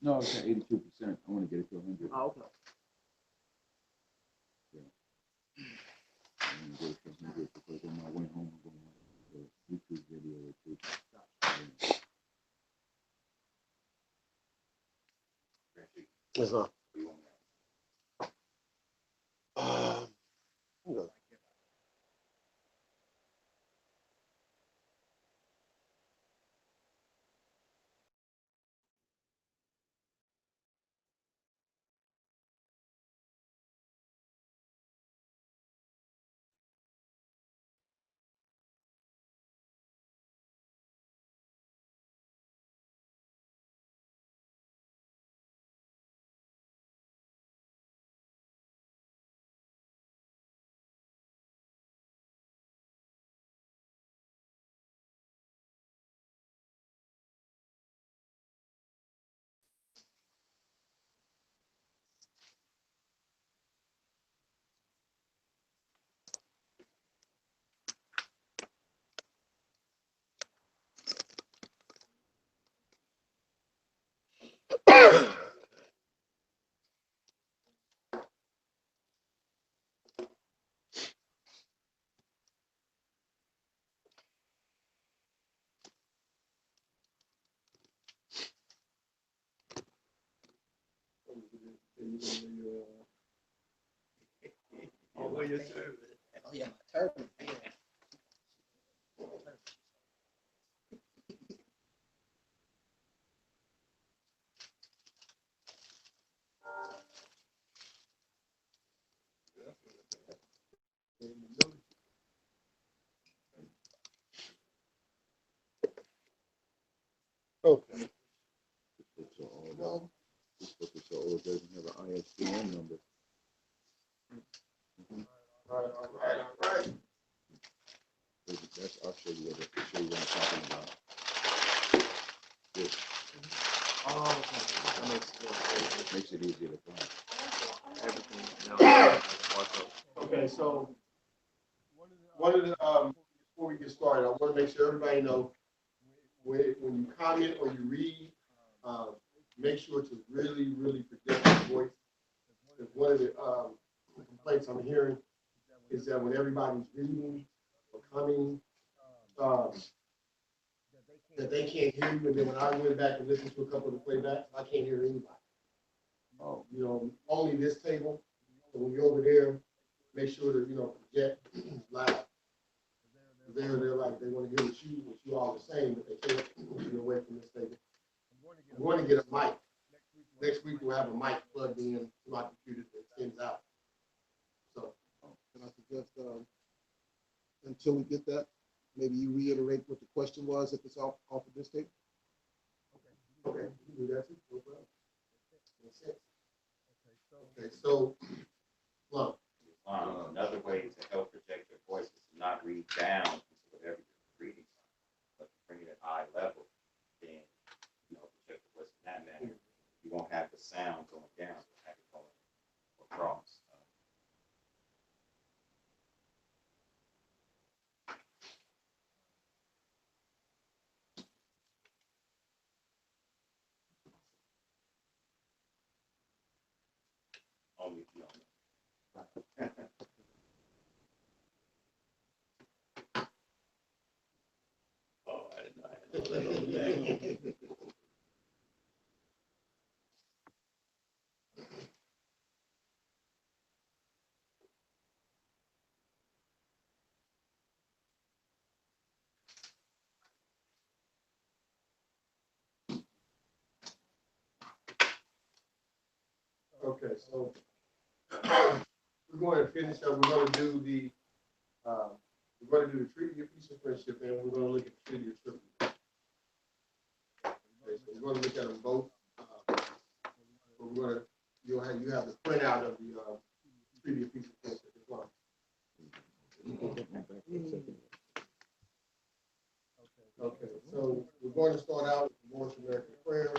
No, it's at 82%. I want to get it to 100. Oh, okay. I want to get it to 100 because on my way home, I'm going to watch a YouTube video or two. Yes, sir. Good. Oh, where your turban? Oh, yeah, my turban. Yeah. Okay. This book is so old, it doesn't have an ISBN number. All right. That's, I'll show you what I'm talking about. This Oh, okay. That makes makes it easier to find. everything. Okay, so one of the before we get started, I want to make sure everybody knows when you comment or you read, make sure to really, really project your voice. Because one of the complaints I'm hearing is that when everybody's reading or coming, that they can't hear you. And then when I went back and listened to a couple of the playbacks, I can't hear anybody. Oh, You know, only this table. So when you're over there, make sure to, project loud. They're like, they want to hear what you all are saying, but they can't get away from this table. I'm going to get a mic. Next week we'll have a mic plugged in to my computer that extends out. So Can I suggest, until we get that, maybe you reiterate what the question was if it's off of this tape? okay, you can do that too. No problem. Okay, so look. Another way to help project your voice is to not read down into whatever you're reading, but to bring it at eye level. Then, project your voice in that manner. You won't have the sound going down, you'll have it going across. Only if you don't know. Oh, I didn't know. Okay, so we're going to finish up. We're going to do the Treaty of Peace and Friendship, and we're going to look at the Treaty of Tripoli. Okay, so we're going to look at them both. We're going to you have the printout of the Treaty of Peace and Friendship as well. Okay, so we're going to start out with the Moorish American prayer.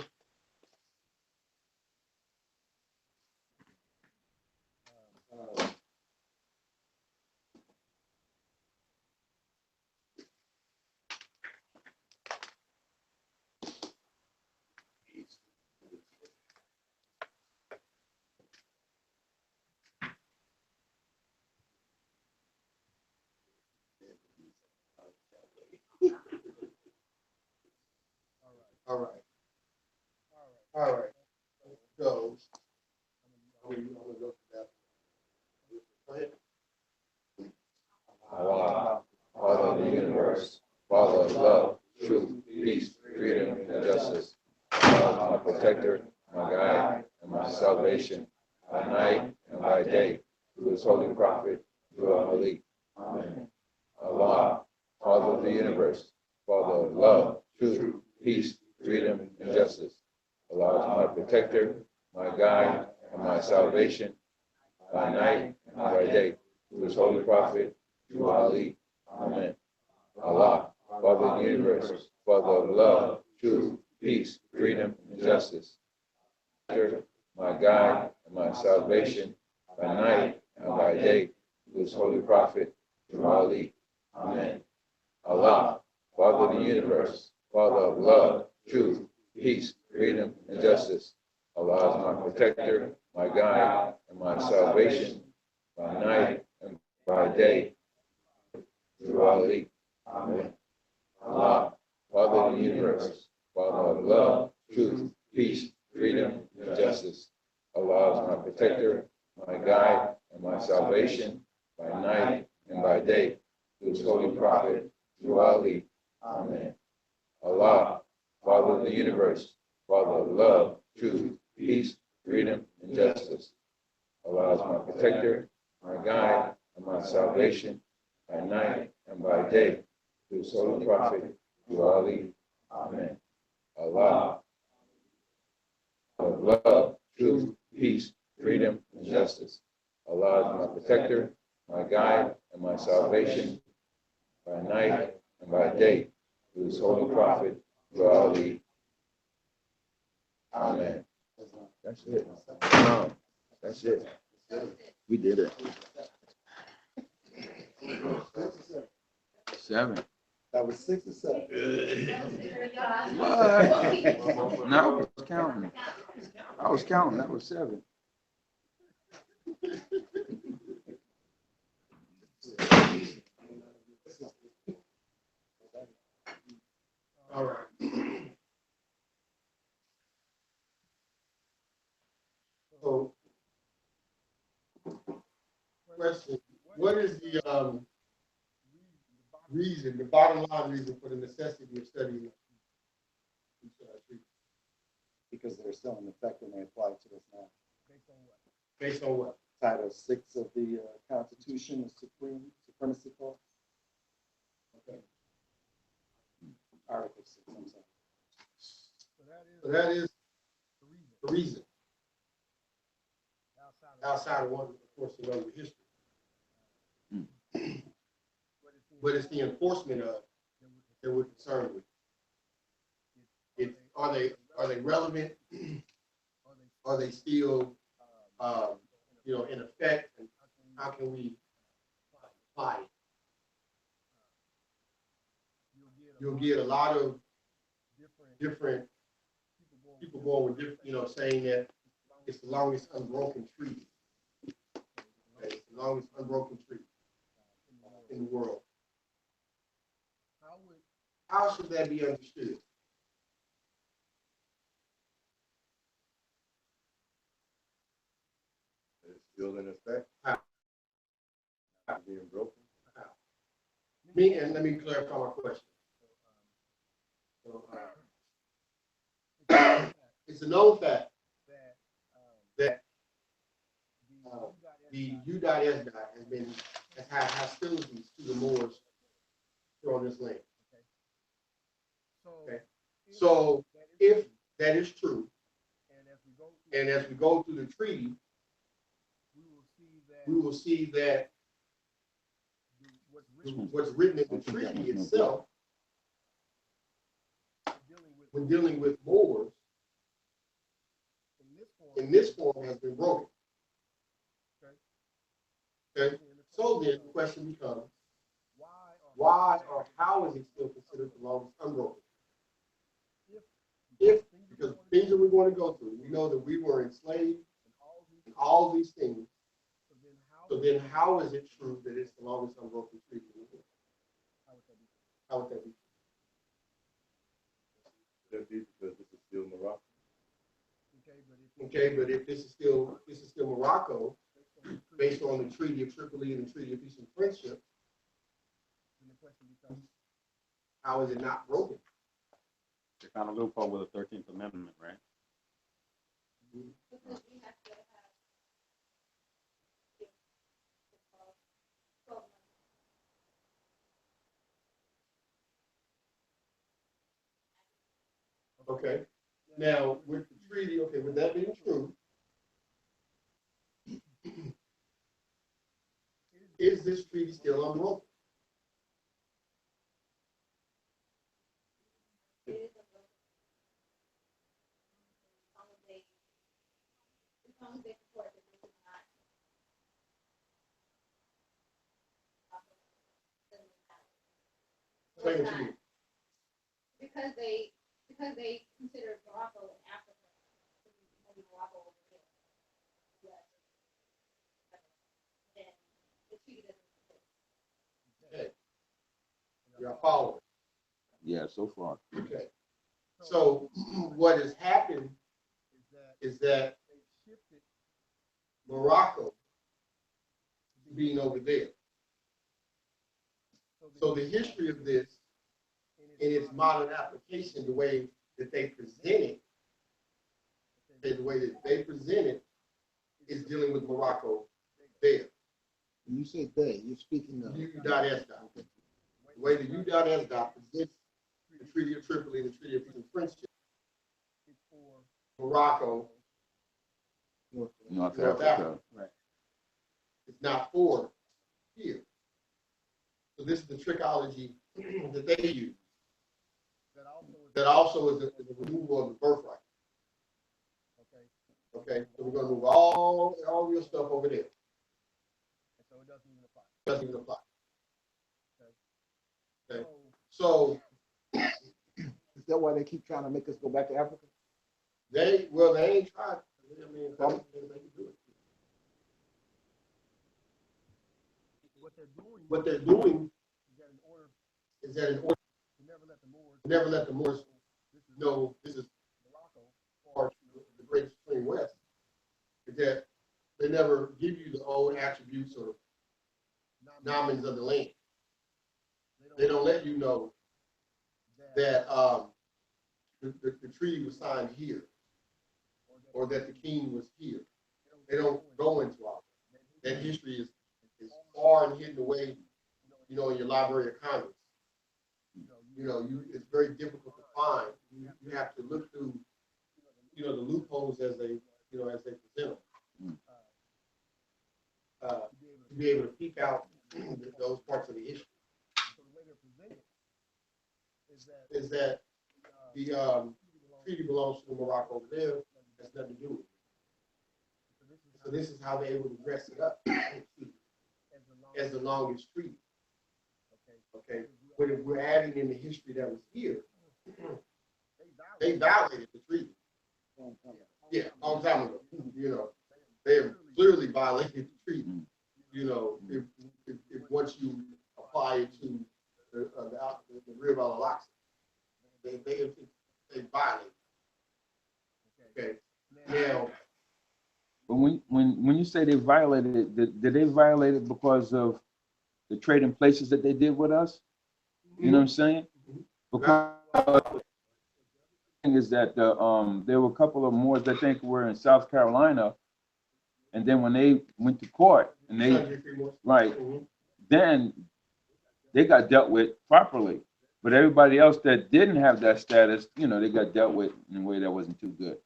All right. All right. Let's go. I'm gonna go to that. Go ahead. Allah, Father of the universe, Father of love, truth, peace, freedom, and justice. Allah, my protector, my guide, and my salvation, by night and by day, through his holy prophet, through Ali. Amen. Allah, Father of the universe, Father of love, truth, peace, freedom, and justice. Allah is my protector, my guide, and my salvation, by night and by day, through his holy prophet, through Ali. Amen. Allah, Father of the universe, Father of love, truth, peace, freedom, and justice. My guide and my salvation, by night and by day, through his holy prophet, through Ali. Amen. Allah, Father of the universe, Father of love, truth, peace, freedom, and justice. Allah is my protector, my guide, and my salvation, by night and by day, through Ali. Amen. Allah, Father of the universe, Father of love, truth, peace, freedom, and justice. Allah is my protector, my guide, and my salvation, by night and by day, through his holy prophet, through Ali. Amen. Allah, Father of the universe, Father of love, truth, peace, freedom, and justice. Allah is my protector, my guide, and my salvation, by night and by day, through his holy prophet, through Ali. Amen. Allah, of love, truth, peace, freedom, and justice. Allah is my protector, my guide, and my salvation, by night and by day, through his holy prophet, through Ali. Amen. That's it. No, that's it. We did it. 7. That was 6 or 7. What? No, I was counting. I was counting. That was 7. All right. So, question, what is the reason, the bottom line reason for the necessity of studying these treaties? Because they're still in effect when they apply to us now. Based on what? Title 6 of the Constitution, the Supremacy Clause. Okay. Article 6, I'm sorry. So that is the reason. Outside of one, of course, you know, the history. But it's the enforcement of that we're concerned with. Are they relevant? Are they still, in effect? And how can we apply it? You'll get a lot of different people going with different, saying that it's the longest unbroken treaty. Okay, it's the longest unbroken treaty in the world. How should that be understood? It's still in effect. How? Being broken. Let me clarify my question. So, it's a known fact that the U.S. has had hostilities to the Moors here on this land. Okay. So if that is true, and as we go through the treaty, we will see that what's written in the treaty itself, when dealing with Moors, in this form has been broken. Okay. So then the question becomes, why or how is it still considered the longest unbroken? Because things that we're going to go through, we know that we were enslaved and all these things. So then how is it true that it's the longest unbroken treaty in the world? How would that be? Then be because this is still Morocco. Okay, but if this is still Morocco, based on the Treaty of Tripoli and the Treaty of Peace and Friendship, then the question becomes, how is it not broken? They found a loophole with the 13th Amendment, right? Because we have to have 12 months. Okay. Now, with the treaty, okay, with that being true, is this treaty still unbroken? It is a book. As long as they support it, they do not. Explain it to me. Because they consider Morocco in Africa, and Morocco over here. Yes. Then the treaty doesn't exist. Okay. You're following. Yeah, so far. Okay. So what has happened is that Morocco being over there. So the history of this in its modern application, the way that they present it, the way that they present it is dealing with Morocco there. When you say they, you're speaking of. U.S. The way the U.S. presents the Treaty of Tripoli and the Treaty of Peace and Friendship, Morocco, North Africa. Africa. Right. It's not for here. So this is the trickology that they use. That also is a removal of the birthright. Okay, so we're going to move all your stuff over there. So it doesn't even apply. Doesn't even apply. Okay. Okay. So Is that why they keep trying to make us go back to Africa? they ain't tried. I mean, they can do it. What they're doing is that in order to never let the Moors know this is part of the Great Supreme West, is that they never give you the old attributes or nomens of the land. They don't let you know that the treaty was signed here, or that the king was here. They don't go into all that. That history is far and hidden away, in your Library of Congress. It's very difficult to find. You have to look through, the loopholes as they present them, to be able to peek out those parts of the history. Is that the treaty belongs to Morocco over there? Has nothing to do with it. So this is how they're able to dress it up as the longest treaty. Okay, but if we're adding in the history that was here, they violated the treaty. Yeah, a long time ago. They have clearly violated the treaty. If once you apply it to the Rio Valalaxi, they violate. Okay, now. But when you say they violated it, did they violate it because of the trading places that they did with us? You know what I'm saying? Because the thing is that there were a couple of Moors I think were in South Carolina, and then when they went to court and then they got dealt with properly. But everybody else that didn't have that status, they got dealt with in a way that wasn't too good.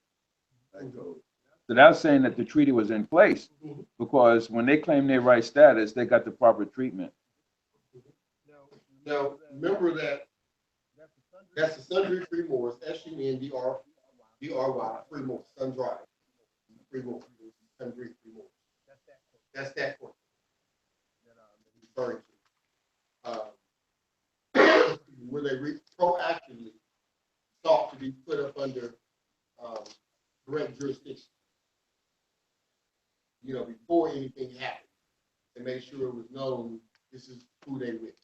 So that's saying that the treaty was in place because when they claimed their right status, they got the proper treatment. Now, remember that that's the Sundry Free Moors, SUNDRY, Free Moors, Sundry Free Moors, Sundry Free Moors. That's that court that I'm referring to. Where they proactively sought to be put up under direct jurisdiction. Before anything happened, to make sure it was known this is who they with.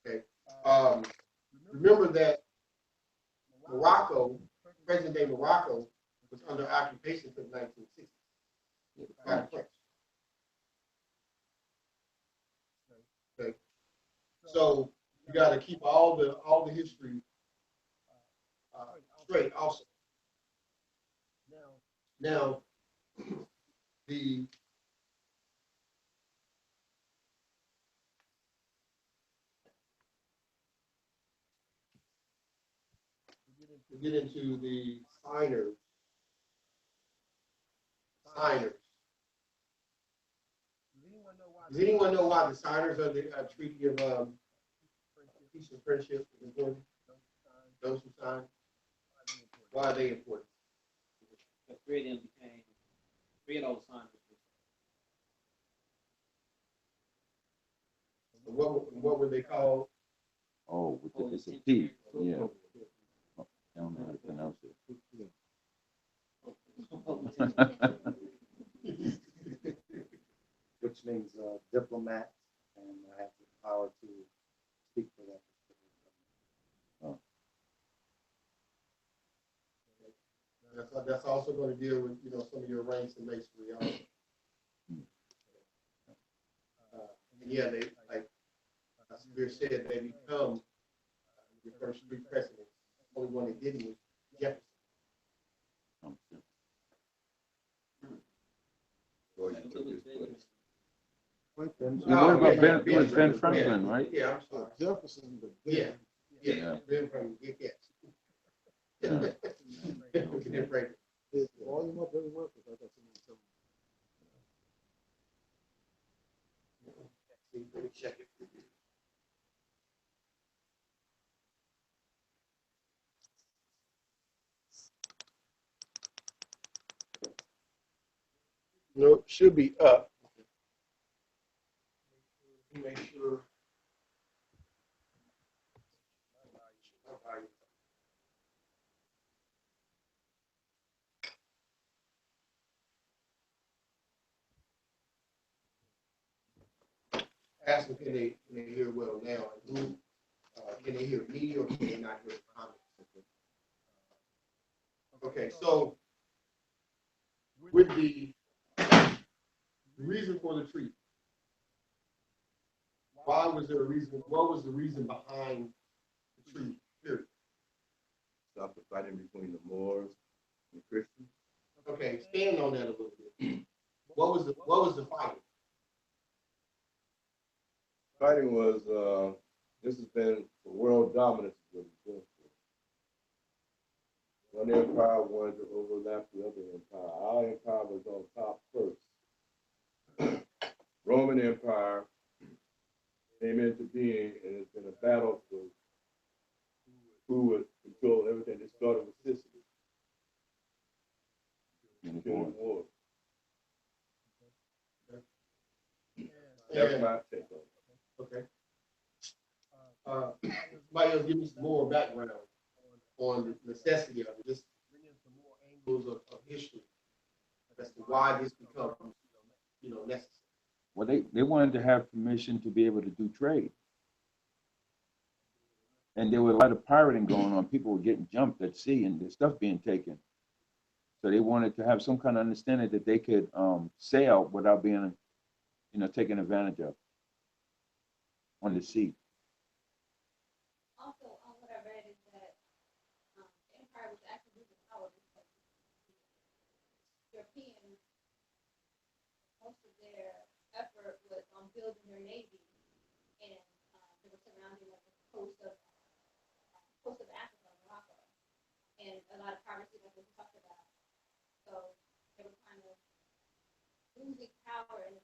Okay. Remember that Morocco, present-day Morocco, was under occupation for the 1960s by the French. Okay, so you got to keep all the history straight. Also, now the to get into the signers. Does anyone know why the signers of the Treaty of Peace and Friendship is important? Those who signed, why are they important? The three of them became, three of those signers. What were they called? Oh, it's a P, yeah. I don't know how to pronounce it. Which means diplomat, and I have the power to speak for that. Oh. That's also going to deal with some of your ranks and masonry also. And yeah, they like Spear said, they become the first three presidents. The only one that didn't was Jefferson. Gordon took his place. What about Ben Franklin, right? Yeah, I'm sorry. Jefferson, but Yeah. Yeah. Ben Franklin, good catch. Yeah. Ben Franklin. Is the volume up everywhere? Because I got something Let me check it. Nope, should be up. Make sure. Ask them, can they hear well now? And who, can they hear me or can they not hear the comments? Okay, so with the reason for the treaty, why was there a reason? What was the reason behind the treaty? Period. Stop the fighting between the Moors and Christians. Okay, expand on that a little bit. What was the fighting? Fighting was, this has been for world dominance is what it's been for. One empire wanted to overlap the other empire. Our empire was on top first. Roman Empire came into being, and it's been a battle for who would control everything. It started with Sicily. During the war. That's my take on it. Okay. Somebody else give me some more background on the necessity of it, just more angles of history as to why this becomes, necessary. Well, they wanted to have permission to be able to do trade. And there was a lot of pirating going on. People were getting jumped at sea and their stuff being taken. So they wanted to have some kind of understanding that they could sail without being, taken advantage of on the sea. Also, what I read is that the empire was actually losing power because Europeans, most of their effort was on building their navy, and they were surrounding like the coast of Africa, Morocco, and a lot of piracy that was talked about. So they were kind of losing power in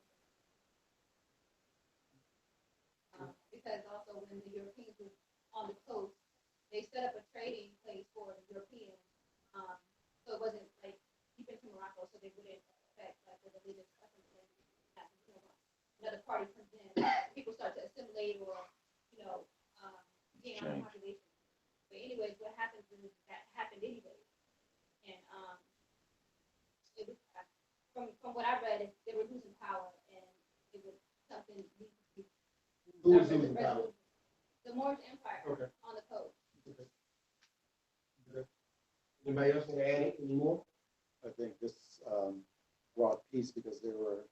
because also when the Europeans were on the coast, they set up a trading place for the Europeans. So it wasn't like deep into Morocco, so they wouldn't affect like the religious customs and another party comes in, people start to assimilate or gain out of population. But anyways, what happens is that happened anyways, and it was from what I read, they were losing power, and it was something. Who was losing power? The Moorish Empire Okay. on the coast. Okay. Anybody else want to add any more? I think this brought peace because there were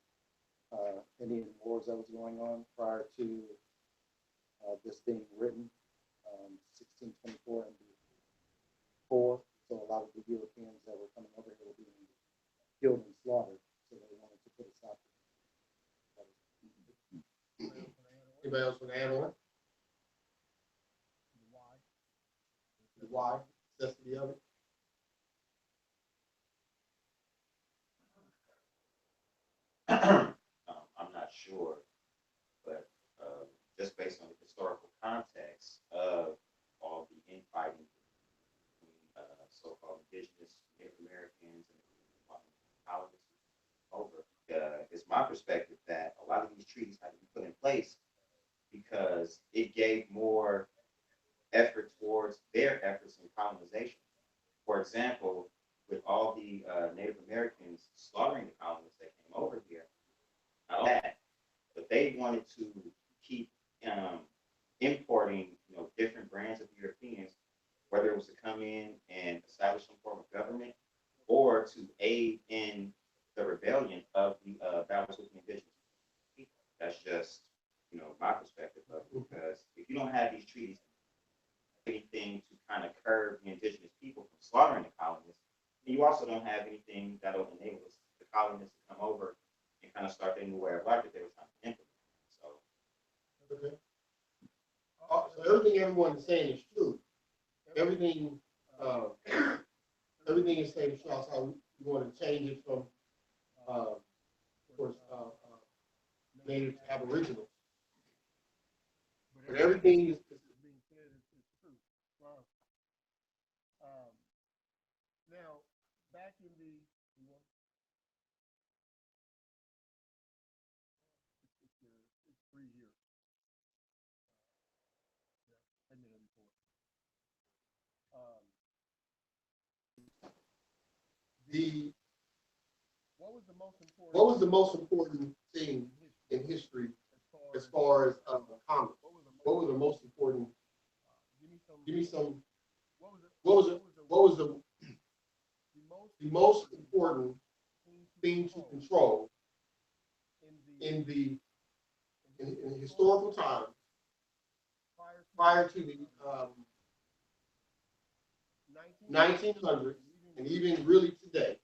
Indian wars that was going on prior to this being written, 1624 and before. So a lot of the Europeans that were coming over here were being killed and slaughtered. So they wanted to put a stop to it. Anybody else want to add on? The why, necessity of it? I'm not sure, but just based on the historical context of all the infighting between so-called indigenous Native Americans and colonists over, it's my perspective that a lot of these treaties had to be put in place because it gave more effort towards their efforts in colonization. For example, with all the Native Americans slaughtering the colonists that came over here, not that, but they wanted to keep importing, different brands of Europeans, whether it was to come in and establish some form of government or to aid in the rebellion of the battles with the indigenous people. That's just, my perspective of it, because if you don't have these treaties, anything to kind of curb the indigenous people from slaughtering the colonists, and you also don't have anything that'll enable the colonists to come over and kind of start their new way of life that they were trying to implement. So, Okay. So everything everyone is saying is true. Everything is saying is how we want to change it from, of course, native to Aboriginal. But everything is being said is true. Wow. Now, back in the, it's 3 years. Yeah, 10 minutes before. What was the most important thing in history as far as commerce? What was the most important? Give me some. What was the most important thing to control in historical time prior to the 1900s and even really today,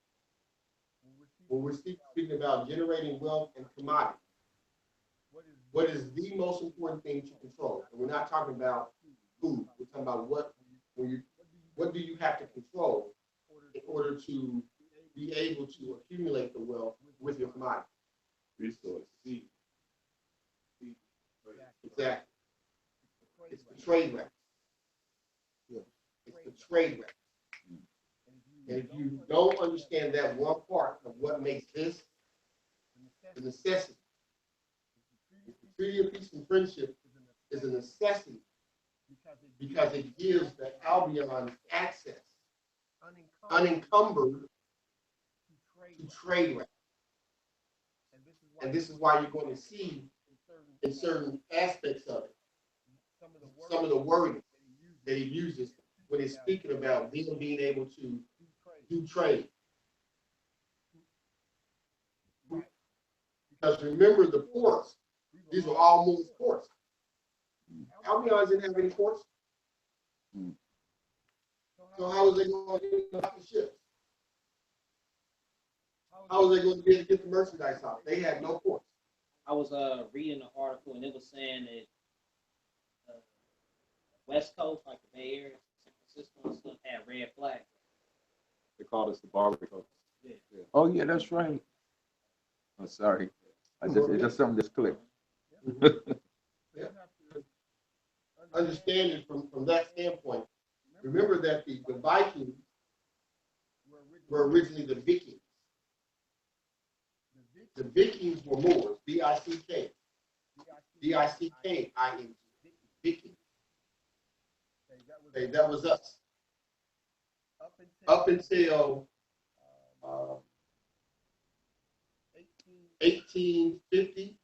when we're speaking about generating wealth and commodities? What is the most important thing to control? And we're not talking about food. We're talking about what do you have to control in order to be able to accumulate the wealth with your commodity? Resource, seed. Exactly. It's the trade record. It's the trade record. And if you don't understand that one part of what makes this the necessity, the Treaty of Peace and Friendship is a necessity because it gives the Albion access, unencumbered, to trade records. And this is why you're going to see in certain aspects of it some of the wording that he uses when he's speaking about them being able to do trade. Because remember the ports, these are all Moorish ports. Albion didn't have any ports. So how was they going to get off the ships? How was they going to be able to get the merchandise out? They had no ports. I was reading an article and it was saying that West Coast, like the Bay Area, San Francisco and stuff, had red flags. They called us the Barbary Coast. Yeah. Oh, yeah, that's right. I'm sorry. It's just something just clicked. Yeah. Understanding from that standpoint, remember that the Vikings were originally the Vikings. The Vikings were Moors, B-I-C-K. B-I-C-K-I-N-G. Vikings. Okay, that was us. Up until 1850,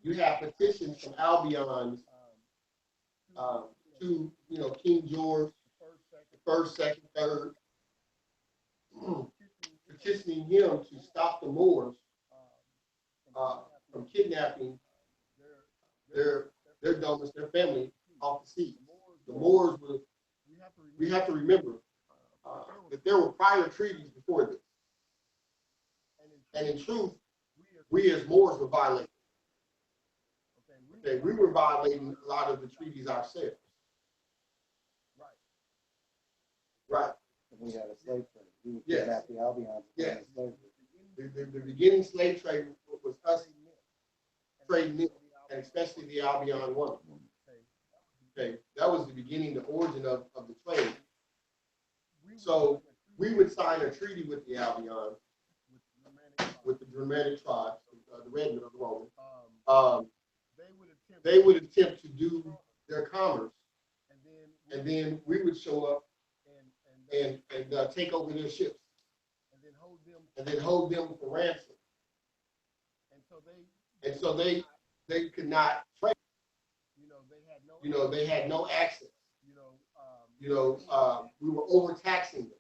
you have petitions from Albion to King George first, second, third, petitioning him to stop the Moors from kidnapping their donors, their family off the sea. The Moors were, we have to remember that there were prior treaties before this. And in truth, we as Moors were violating. Okay, we were violating a lot of the treaties ourselves. Right. We had a slave trade. We would Yes. kidnap the Albions. Yes. Slave The beginning slave trade was us trading it, and especially the Albion woman. Okay, that was the beginning, the origin of the trade. So we would sign a treaty with the Albion, with the Germanic tribes, the Red Men of the Roman. They would attempt to do their commerce, and then we would show up and take over their ships, and then hold them for ransom. And so they could not trade. They had no access. We were overtaxing them.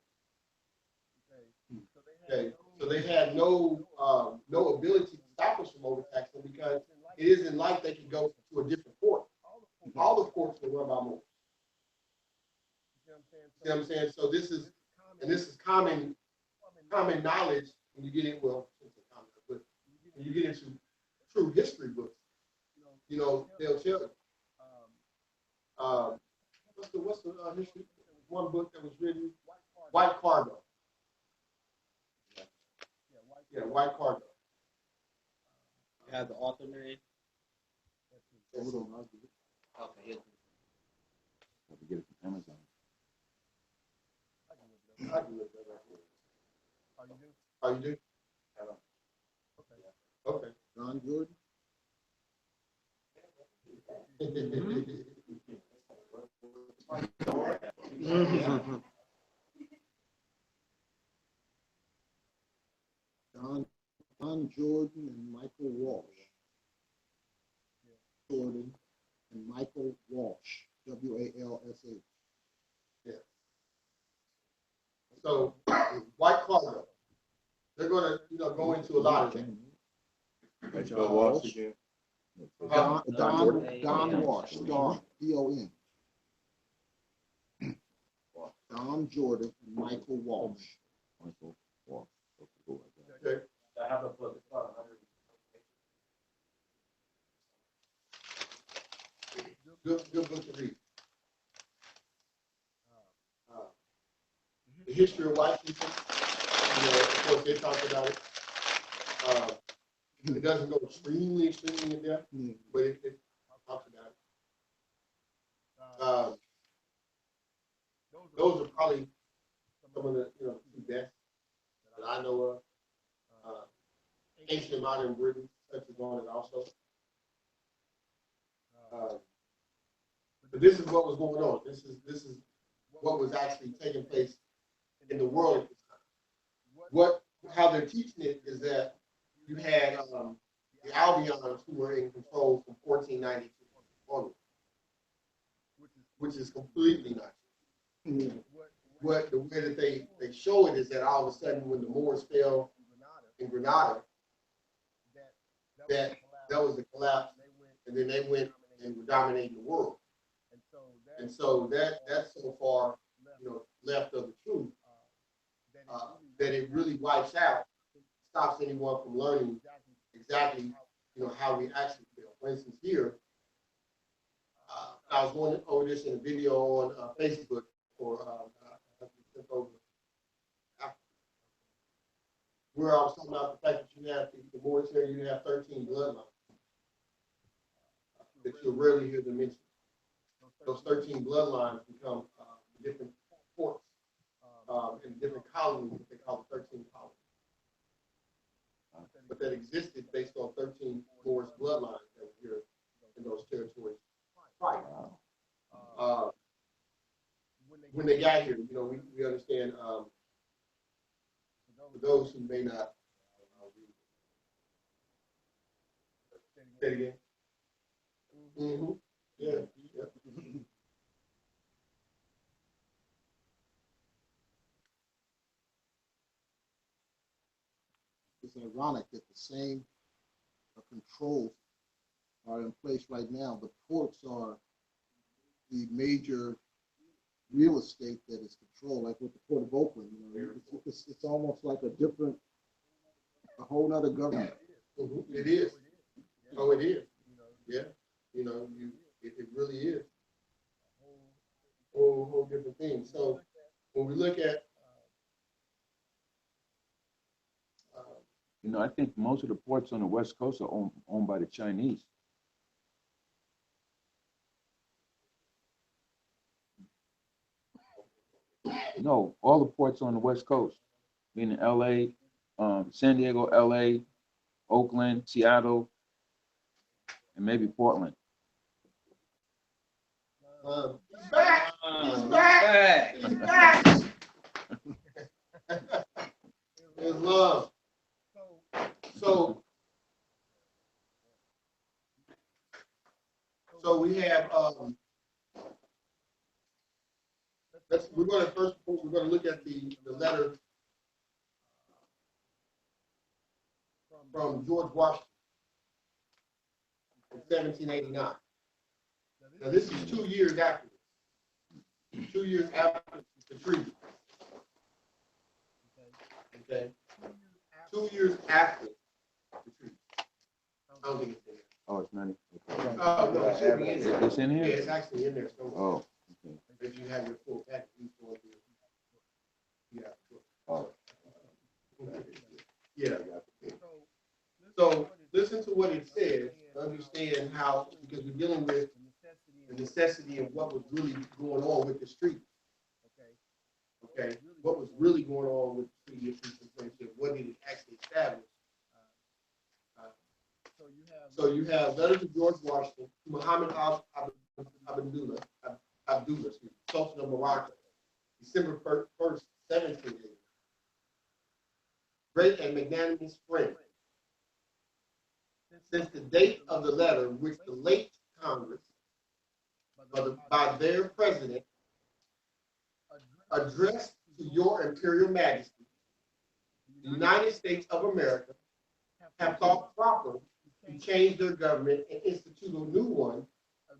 Okay, so they had no ability to stop us from overtaxing, because it isn't like they could go to a different port. All the ports were run by Moors. See what I'm saying? So this is common knowledge when you get in, but when you get into true history books, they'll tell you. What's the history? One book that was written, White Cargo. Yeah, White Cargo. You have the author name? Hold on, I'll Okay. Yes. have to get it from Amazon. I can look that up. Oh, you do? Okay. Don Jordan? Don Jordan and Michael Walsh. Jordan and Michael Walsh, W-A-L-S-H. Yeah. So White Cargo, they're going to go into a lot of things. John Walsh again. Don Walsh, D-O-N. Don Jordan and Michael Walsh. Michael Walsh. Okay. I have a book. It's about 100. Good book to read. The history of white people, of course, they talk about it. It doesn't go extremely in depth, but it talks about it. Those are probably some of the two best that I know of. Ancient and modern Britain touches on it also. But this is what was going on. This is what was actually taking place in the world at this time. How they're teaching it is that you had the Albions who were in control from 1492 onward, which is completely not true. The way that they show it is that all of a sudden, when the Moors fell in Granada, that was the collapse, and then they went and were dominating the world. And so that's so far left of the truth that it really wipes out, stops anyone from learning exactly how we actually feel. For instance, here I was going over this in a video on Facebook for where I was talking about the fact that you have the Moorish area, you have 13 bloodlines that you'll rarely hear them mention. Those 13 bloodlines become different ports and different colonies that they call the 13 colonies. But that existed based on 13 Moorish bloodlines that were here in those territories. Right. When they got here, we understand. For those who may not say it again. Mm-hmm. Yeah. it's ironic that the same controls are in place right now. The ports are the major real estate that is controlled, like with the Port of Oakland. You know, it's almost like a whole other government. It is. Oh, it is. Yeah. You know, it really is. Whole different thing. So when we look at, You know, I think most of the ports on the West Coast are owned by the Chinese. No, all the ports on the West Coast, meaning LA, San Diego, LA, Oakland, Seattle, and maybe Portland. he's back. He's back. He's back. There's love. So we have we're going to look at the letter from George Washington in 1789. Now this is 2 years after this. 2 years after the treaty. Okay. 2 years after the treaty. I don't think it's in there. Oh, it's not. Okay. Oh, no, it should be in there. It's in Yeah, here? it's actually in there somewhere. Oh, okay. If you have your full package, you go through. Yeah. Oh. Yeah. So listen to what it says, understand how, because we're dealing with the necessity of what was really going on with the street. Okay, what was really going on with the treaty of peace and friendship? What did it actually establish? So you have letters of George Washington to Muhammad Abdullah, Sultan of Morocco, December 1st, 1780. Great and magnanimous friend. Since the date of the letter which the late Congress, by their president, addressed to your Imperial Majesty, the United States of America have thought proper to change their government and institute a new one,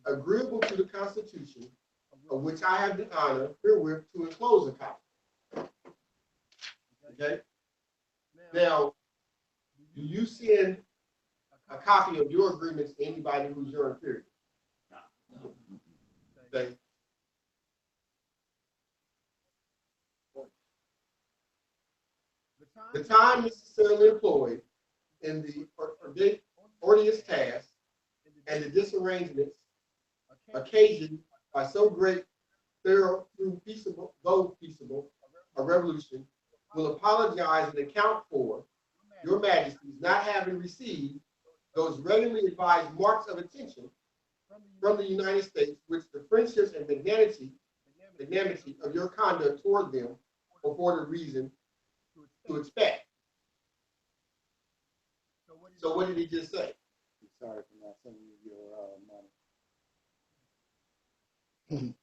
agreeable to the Constitution, of which I have the honor herewith to enclose a copy. Okay? Now, do you send a copy of your agreements to anybody who's your inferior? Okay? The time necessarily employed in the odious task and the disarrangements occasioned by so great, through peaceable, though peaceable, a revolution, will apologize and account for your Majesty's not having received those readily advised marks of attention from the United States, which the friendships and magnanimity of your conduct toward them afforded reason to expect. So what did he just say? Sorry for not sending you your money.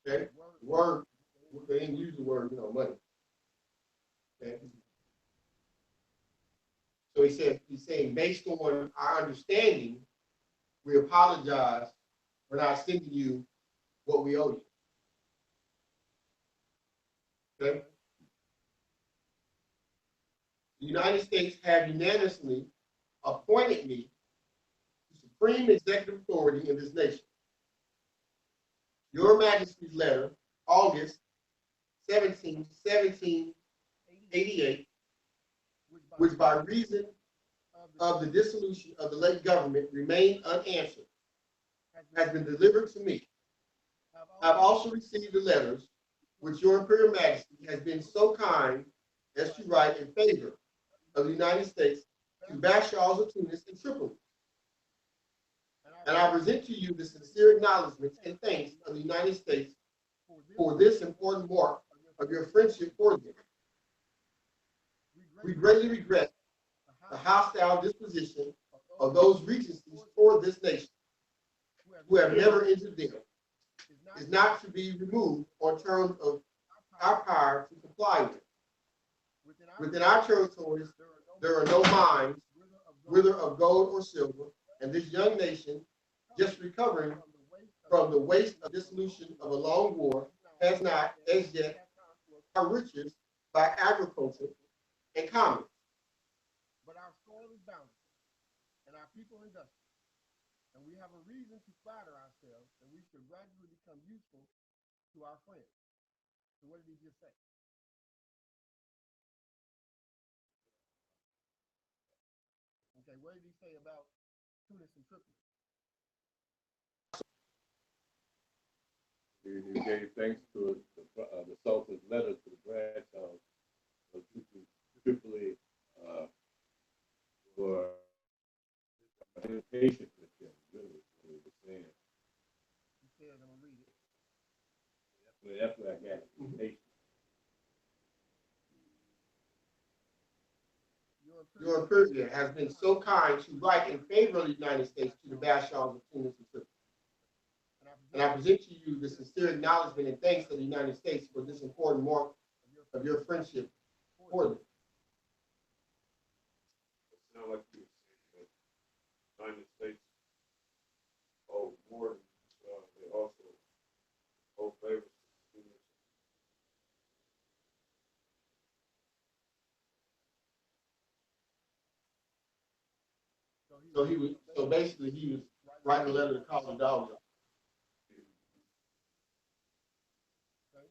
Okay, word, they didn't use the word, money. Okay. So he's saying, based on our understanding, we apologize for not sending you what we owe you. Okay. The United States have unanimously appointed me to supreme executive authority in this nation. Your Majesty's letter, August 17, 1788, which by reason of the dissolution of the late government remained unanswered, has been delivered to me. I have also received the letters which your Imperial Majesty has been so kind as to write in favor of the United States to Bashars of Tunis and Tripoli. And I present to you the sincere acknowledgments and thanks of the United States for this important mark of your friendship for them. We greatly regret the hostile disposition of those regencies toward this nation, who have never entered them, is not to be removed on terms of our power to comply with. Within our territories, there are no mines, whether of gold or silver, and this young nation, just recovering from the waste of dissolution of a long war, has not, as yet, our riches by agriculture and commerce. But our soil is bountiful, and our people industrious, and we have a reason to flatter ourselves that we should gradually become useful to our friends. So what did he just say? Okay, what did he say about Tunis and Tripoli? He gave thanks to the Sultan's letter to the branch of Tripoli for being patient with him, really, what he was saying. He said, I'm going to read it. That's what I got, patient. Your Imperial has been so kind to write in favor of the United States to the Bashars of Tunis and Tripoli. And I present to you the sincere acknowledgement and thanks of the United States for this important mark of your friendship for them. It sounds like you were saying that the United States owe more than they also owe favors to Tunis. So basically he was writing a letter to call the dogs out.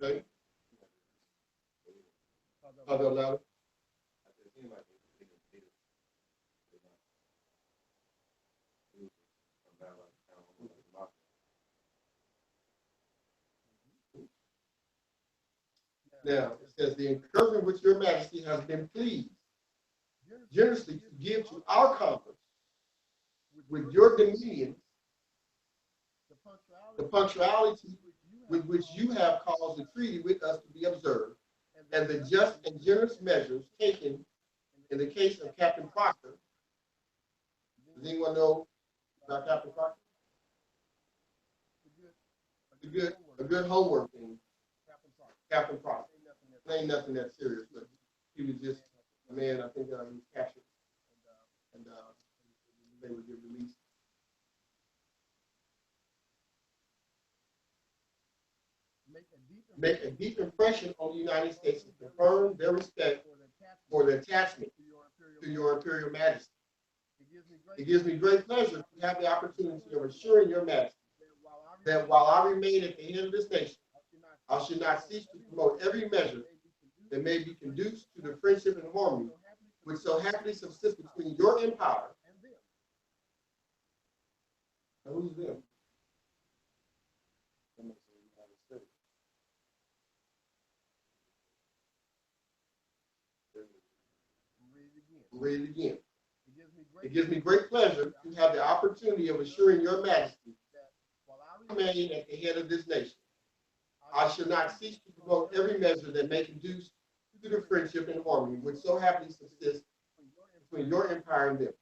Okay? I'll go louder. Now, it says, the encouragement which your majesty has been pleased generously to give to our conference with your dominions, the punctuality with which you have caused the treaty with us to be observed, and the just and generous measures taken in the case of Captain Proctor. Does anyone know about Captain Proctor? A good homework thing. Captain Proctor. It ain't nothing that serious, but he was just a man, I think he was captured, and they would get released. Make a deep impression on the United States and confirm their respect for the attachment to your Imperial Majesty. It gives me great pleasure to have the opportunity of assuring your Majesty that while I remain at the head of this nation, I should not cease to promote every measure that may be conducive to the friendship and harmony which so happily subsists between your empire. Now, who's them? Read it again. It gives me great pleasure to have the opportunity of assuring your Majesty that while I remain at the head of this nation, I shall not cease to promote every measure that may conduce to the friendship and harmony which so happily subsists between your empire and them.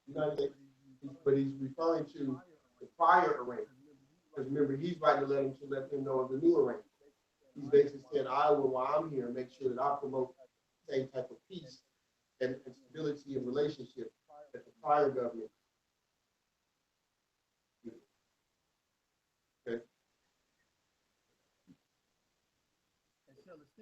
United States, but he's referring to the prior arrangement. Because remember, he's writing a letter to let them know of the new arrangement. He's basically saying, I will, while I'm here, make sure that I promote the same type of peace and stability and relationship that the prior government. Okay.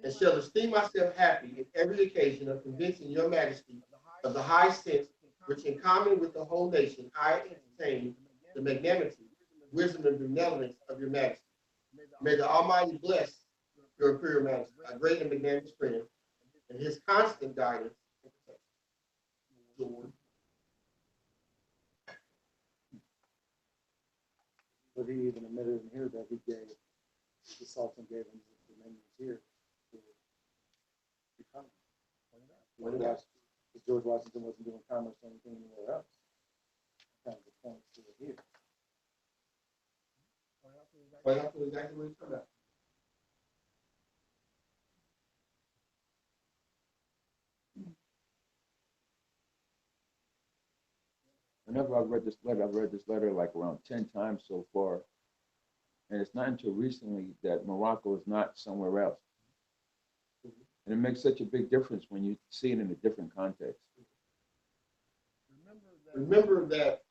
And shall esteem myself happy in every occasion of convincing your Majesty of the high sense which in common with the whole nation I entertain the magnanimity, wisdom, and benevolence of your Majesty. May the Almighty bless your Imperial Majesty, a great and magnanimous friend, and his constant guidance and protection. But he even admitted in here that he gave, the Sultan gave him the dominions here to become. Because George Washington wasn't doing commerce or anything anywhere else. Kind of the point to it here. Well, that's exactly what he's talking about. whenever I've read this letter like around 10 times so far. And it's not until recently that Morocco is not somewhere else. And it makes such a big difference when you see it in a different context. Remember that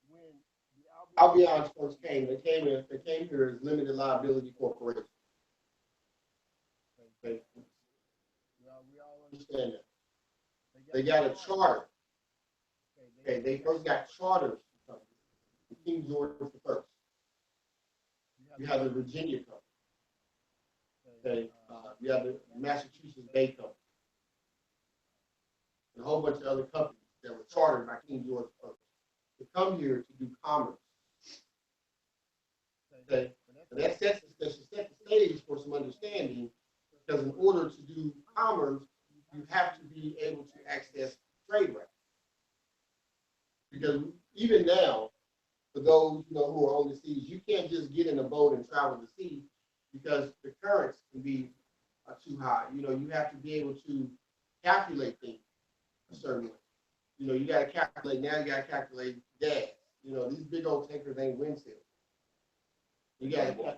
when the Albions first came, they came here as limited liability corporations. Okay. We all understand that. They got a charter. Okay, they first got charters. King George I. You have the Virginia Company. Okay, you have the Massachusetts Bay Company. And a whole bunch of other companies that were chartered by King George I to come here to do commerce. Okay, and that sets the stage for some understanding, because in order to do commerce, you have to be able to access trade routes. Because even now, for those who are on the seas, you can't just get in a boat and travel the sea, because the currents can be too high. You have to be able to calculate things a certain way. You got to calculate, now you got to calculate gas. These big old tankers ain't wind sails. You got to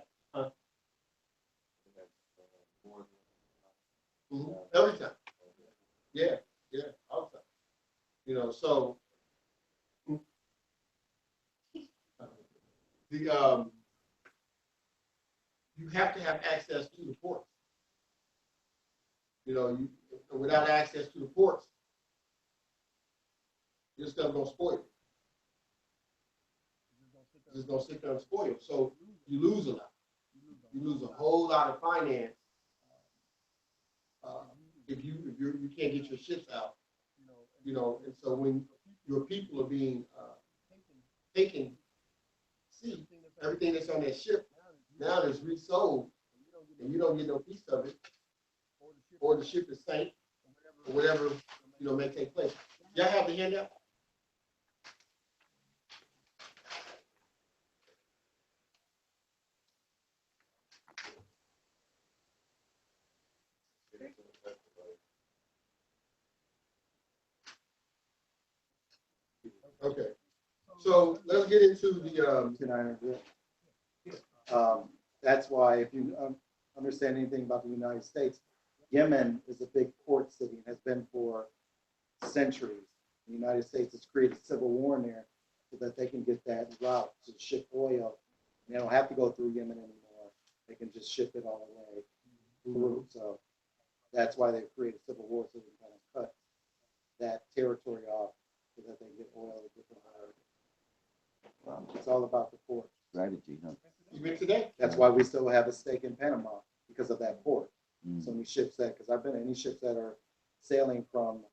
every time. Yeah, all the time. So you have to have access to the ports. Without access to the ports, your stuff gonna spoil. It's just gonna sit there and spoil. So you lose a lot. You lose a whole lot of finance if you can't get your ships out. And so when your people are being taken, see everything that's on that ship now is resold, and you don't get no piece of it, or the ship is sank, or whatever may take place. Y'all have the handout? Okay, so let's get into the. Can I interject? That's why, if you understand anything about the United States, Yemen is a big port city and has been for centuries. The United States has created civil war in there so that they can get that route to ship oil. And they don't have to go through Yemen anymore. They can just ship it all the way through. So that's why they've created civil war, so they can kind of cut that territory off so that they can get oil at different areas. It's all about the port. Strategy, huh? Even today. That's why we still have a stake in Panama, because of that port. So many ships because I've been in any ships that are sailing from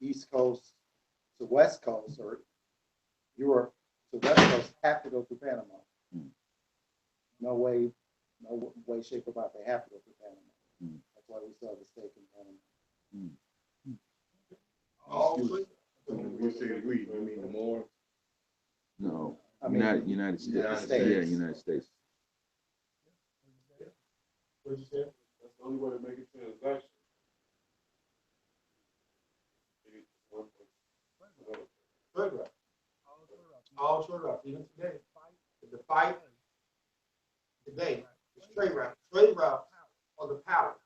East Coast to West Coast or Europe to West Coast have to go through Panama. No way, shape, or form. They have to go through Panama. That's why we still have a stake in Panama. When we say we, you mean the Moors? No, I mean, United States. United States. Yeah, United States. What'd you say? That's the only way to make a transaction. Trade route. All trade routes, even today. The fight today is trade route. Trade routes are the power.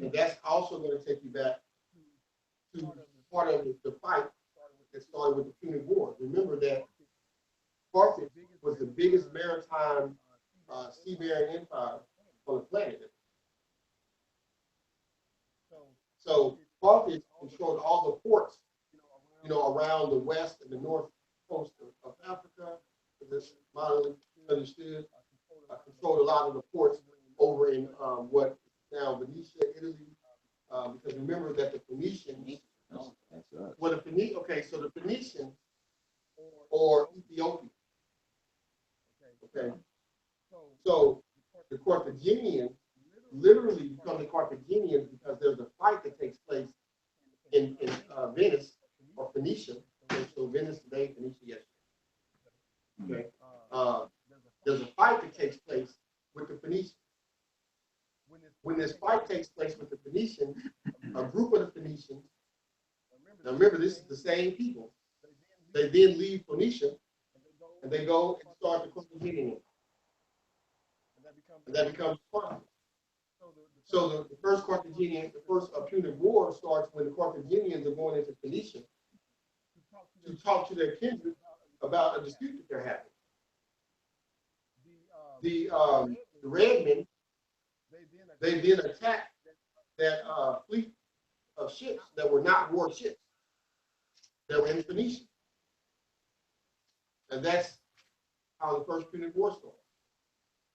And that's also going to take you back to part of the fight that started with the Punic War. Remember that Carthage was the biggest maritime seafaring empire on the planet. So Carthage controlled all the ports, around the west and the north coast of Africa. This modern understood, controlled a lot of the ports over in what now Venetia, Italy. Because remember that the Phoenicians, so the Phoenicians or Ethiopia. Okay. So the Carthaginians literally become the Carthaginians because there's a fight that takes place in Venice or Phoenicia. Okay, so Venice today, Phoenicia yesterday. Okay. There's a fight that takes place with the Phoenicians. When this fight takes place with the Phoenicians, a group of the Phoenicians, now remember this is the same people, They then leave Phoenicia and they go and start the Carthaginian. And that becomes Sparta. So the first Carthaginian, the first Punic War starts when the Carthaginians are going into Phoenicia to talk to their kindred about a dispute that they're having. The Redmen, they then attack that fleet of ships that were not war ships that were in Phoenicia. And that's how the first Punic War started.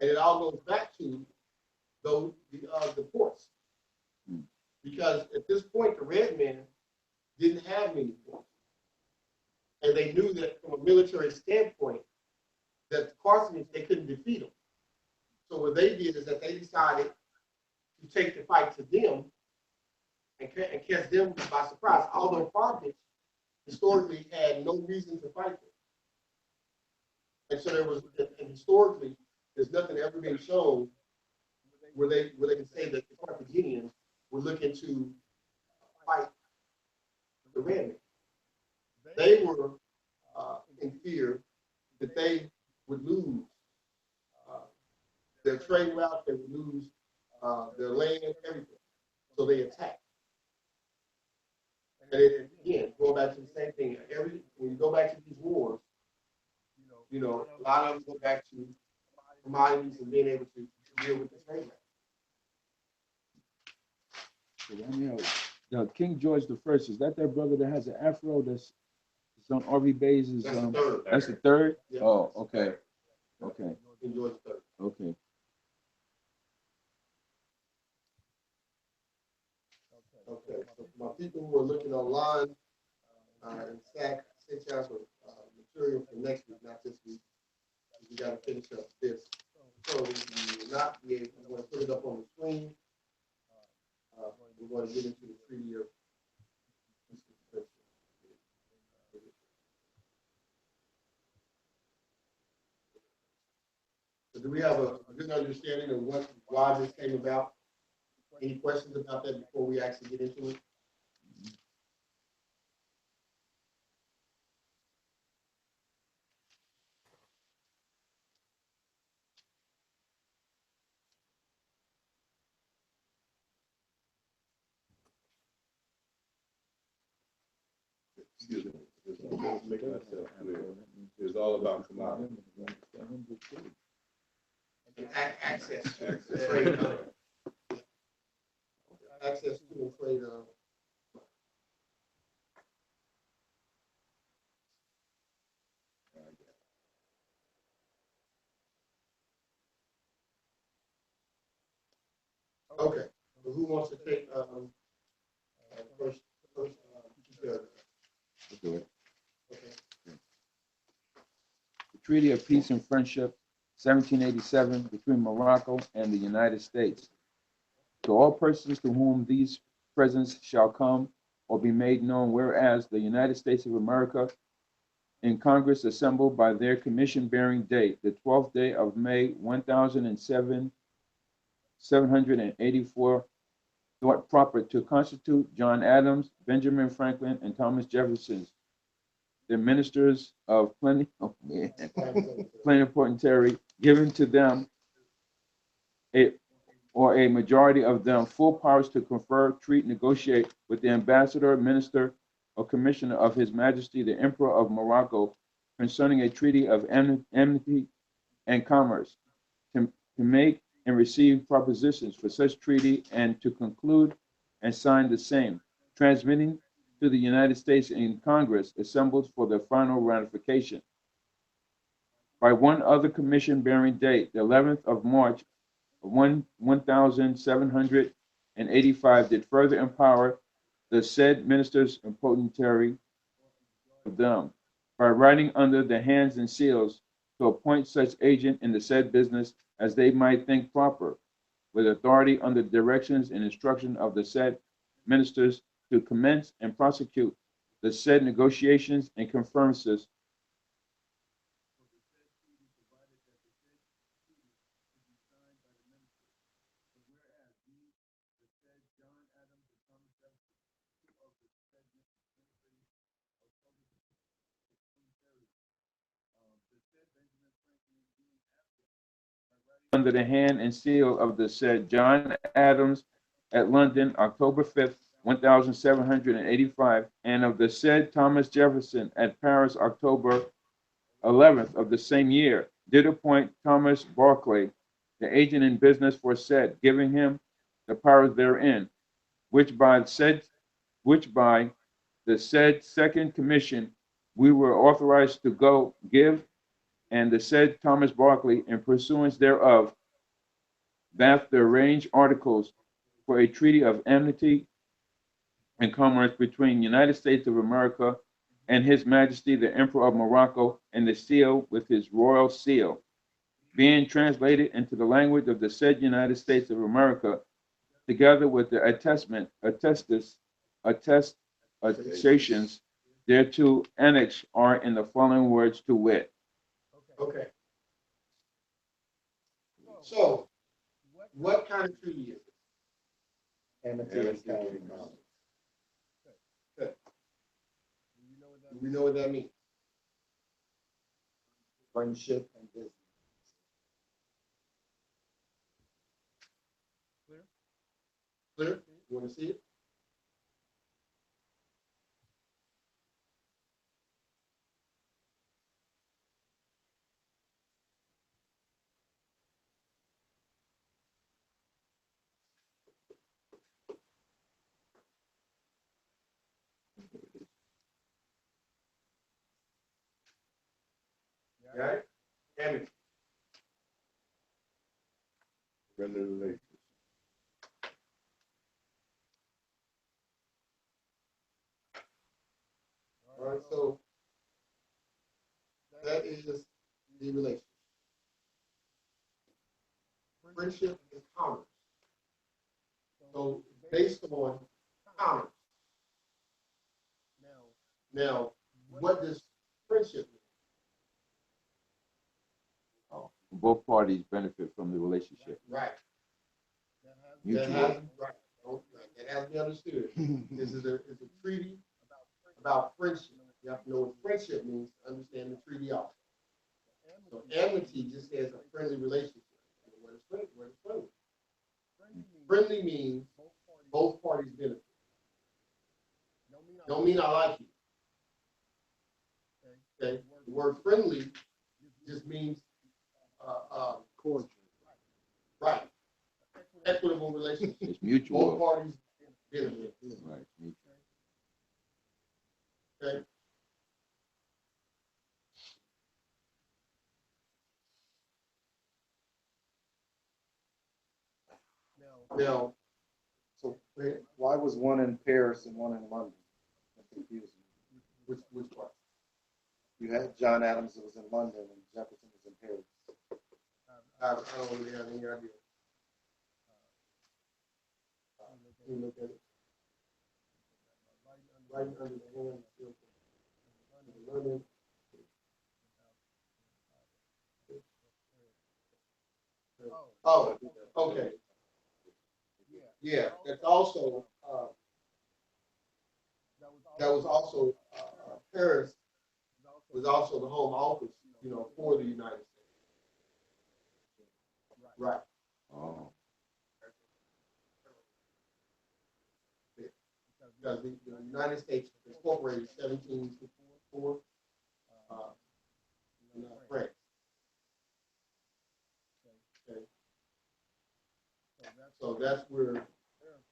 And it all goes back to the ports. Because at this point, the Red Men didn't have many ports. And they knew that from a military standpoint, that the Carthaginians, they couldn't defeat them. So what they did is that they decided to take the fight to them and catch them by surprise. Although Carthage historically had no reason to fight them. And so and historically, there's nothing ever been shown where they can say that the Carthaginians were looking to fight the Red Men. They were in fear that they would lose their trade route, they would lose their land, everything. So they attacked. And again, going back to the same thing, when you go back to these wars, a lot of them go back to commodities and being able to deal with the trade route. So, King George I, is that their brother that has an afro that's on R.V. Bays? That's the third. That's the third? Yeah. Oh, okay. Okay. King George III. Okay. Okay, so for my people who are looking online, and SAC, I sent y'all some material for next week, not this week. We got to finish up this. So you will not be able, I'm going to put it up on the screen. We're going to get into the Treaty of. So do we have a good understanding of why this came about? Any questions about that before we actually get into it? Excuse me. Just make myself clear. It's all about commodities. And access to trade. Access to and trade. Okay, so who wants to take first Okay. Okay. The Treaty of Peace and Friendship, 1787, between Morocco and the United States. To all persons to whom these presents shall come or be made known, whereas the United States of America in Congress assembled by their commission bearing date, the 12th day of May, 1007, 784, thought proper to constitute John Adams, Benjamin Franklin, and Thomas Jefferson, the ministers of plenipotentiary, given to them a majority of them full powers to confer, treat, negotiate with the ambassador, minister, or commissioner of His Majesty the Emperor of Morocco concerning a treaty of amity and commerce, to make and receive propositions for such treaty and to conclude and sign the same, transmitting to the United States in Congress assembled for the final ratification. By one other commission bearing date, the 11th of March, 1785, did further empower the said ministers and potentiary of them by writing under the hands and seals to appoint such agent in the said business as they might think proper, with authority under the directions and instruction of the said ministers to commence and prosecute the said negotiations and conferences under the hand and seal of the said John Adams at London, October 5th, 1785, and of the said Thomas Jefferson at Paris, October 11th of the same year, did appoint Thomas Barclay, the agent in business for said, giving him the powers therein, which by the said second commission we were authorized to go give, and the said Thomas Barclay, in pursuance thereof, bath the arranged articles for a treaty of amity and commerce between United States of America and His Majesty the Emperor of Morocco, and the seal with his royal seal, being translated into the language of the said United States of America, together with the attestations thereto annexed are in the following words to wit. Okay. So, what kind of treaty is it? Amity and county. Good. Do we know what that means? Friendship and business. Clear? You want to see it? Got it? Amity. Friendly relations. All right, so that is the relationship. Friendship is commerce. So based on commerce. Now, what does friendship mean? Both parties benefit from the relationship. Right. Mutual. Right. That has to be understood. This is a treaty about friendship. You have to know what friendship means to understand the treaty also. So amity just has a friendly relationship. What is friendly? What is friendly? Friendly means both parties benefit. Don't mean I like you. Okay. The word friendly just means Cordial. right. Equitable relationship. It's Both mutual. parties benefit. Right. Mutual. Okay. Now, So why was one in Paris and one in London? I'm confused. which part? You had John Adams that was in London and Jefferson was in Paris. I don't really have any idea. Let me look at it. Right under the hand. London. Oh, okay. Yeah, that's also, Paris was also the home office, for the United States. Right. Oh. Because the United States incorporated 1764, France. Okay. So that's where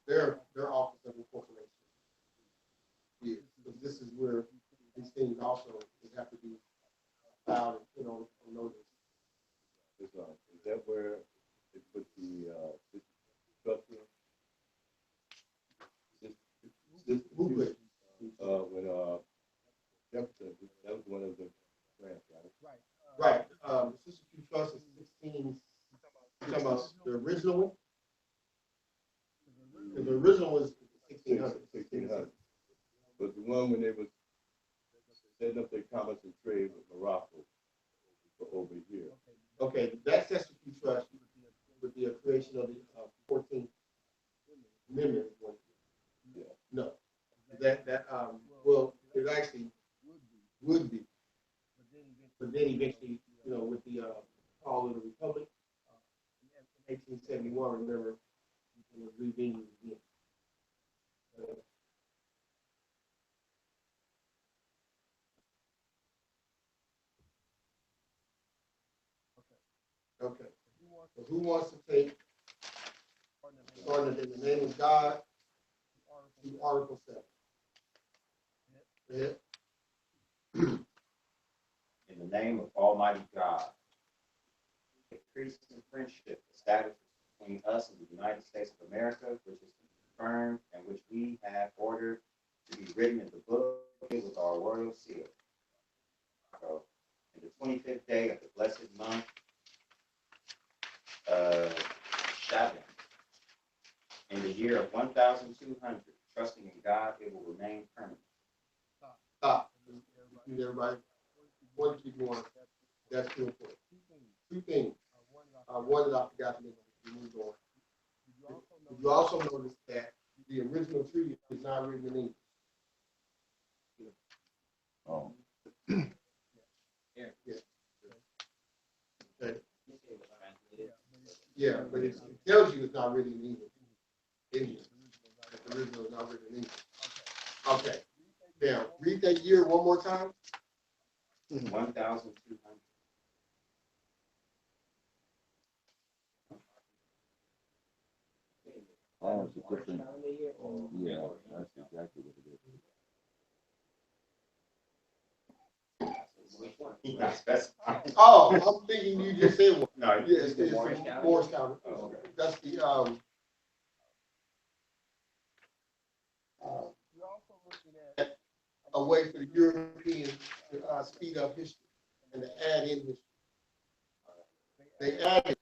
their office of incorporation is. So this is where these things also would have to be filed and put on notice. Is that where they put the structure? Who put it? When Jefferson, that was one of the grants, right? Right. The Sister Q Trust is 16. You talking about the original one? The original was 1600. 1600. But the one when they was setting up their commerce and trade with Morocco over here. Okay, that Sister Q Trust would be a creation of the 14th Amendment. Yeah. No, well, it actually would be, but then eventually, with the fall of the Republic, 1871, remember, it was revenue again. Okay. So who wants to take, starting in the name of God, to Article 7? Go ahead. In the name of Almighty God, a peace and friendship established between us and the United States of America, which is confirmed and which we have ordered to be written in the book with our royal seal. So, in the 25th day of the blessed month of Shaban, in the year of 1200, trusting in God, it will remain permanent. Stop. Repeat everybody. One, keep going. That's too important. Two things. One that I forgot to mention. We moved on. Did you also notice that the original treaty is not written in English? Oh. Yeah. Okay. Yeah, but it tells you it's not written in English. English. The original is not written in English. Okay. Now, read that year one more time. 1200. Oh, it's a different. Yeah, that's exactly what it is. He not specifying. Oh, I'm thinking you just said one. No, Yeah, it's Moorish County. That's the a way for the Europeans to speed up history and to add in history. They added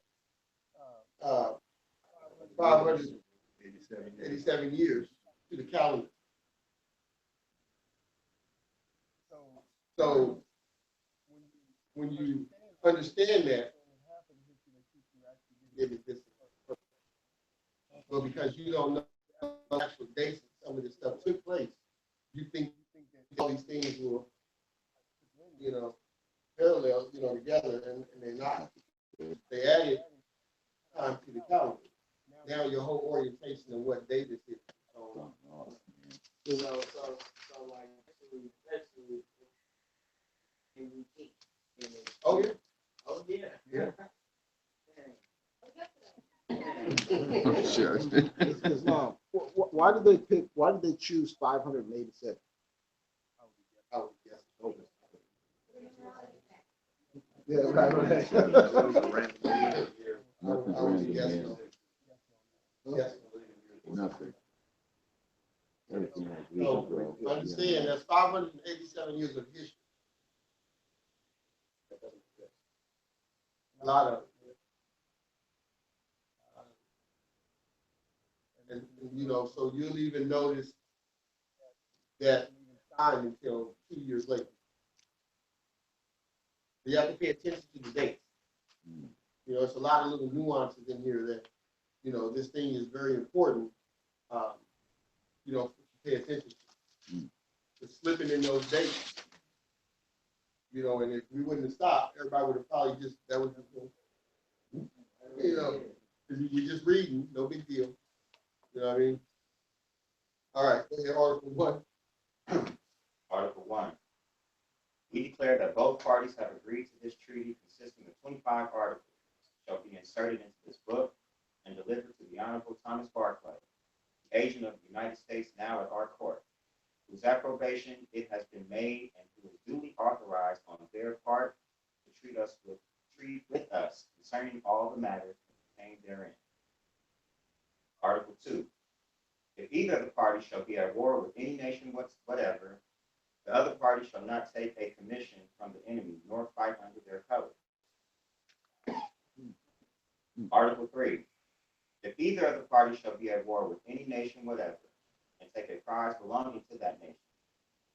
587 years to the calendar. So when you understand that, it is this. Well, because you don't know the actual dates that some of this stuff took place, you think all these things will, parallel, together, and they're not. They added time to the calendar. Now your whole orientation of what date it is. So like Oh, yeah. oh yeah. Yeah. Sure. Why did they pick? Why did they choose 587? Oh, yes. Okay. Yeah, right. Nothing I would random, guess man. so. Yes. Nothing. Everything has reason, So bro. understand that's 587 years of history. A lot of it. And so you'll even notice that time until 2 years later. You have to pay attention to the dates. It's a lot of little nuances in here that, this thing is very important, to pay attention to. It's slipping in those dates. And if we wouldn't have stopped, everybody would have probably just, that was just, we're just reading, no big deal. You know what I mean? All right, go ahead, Article 1. Article 1. We declare that both parties have agreed to this treaty consisting of 25 articles shall be inserted into this book and delivered to the Honorable Thomas Barclay, the agent of the United States now at our court, whose approbation it has been made and who is duly authorized on their part to treat with us concerning all the matters contained therein. Article 2. If either of the parties shall be at war with any nation whatever, the other party shall not take a commission from the enemy, nor fight under their colors. Article 3. If either of the parties shall be at war with any nation whatever, and take a prize belonging to that nation,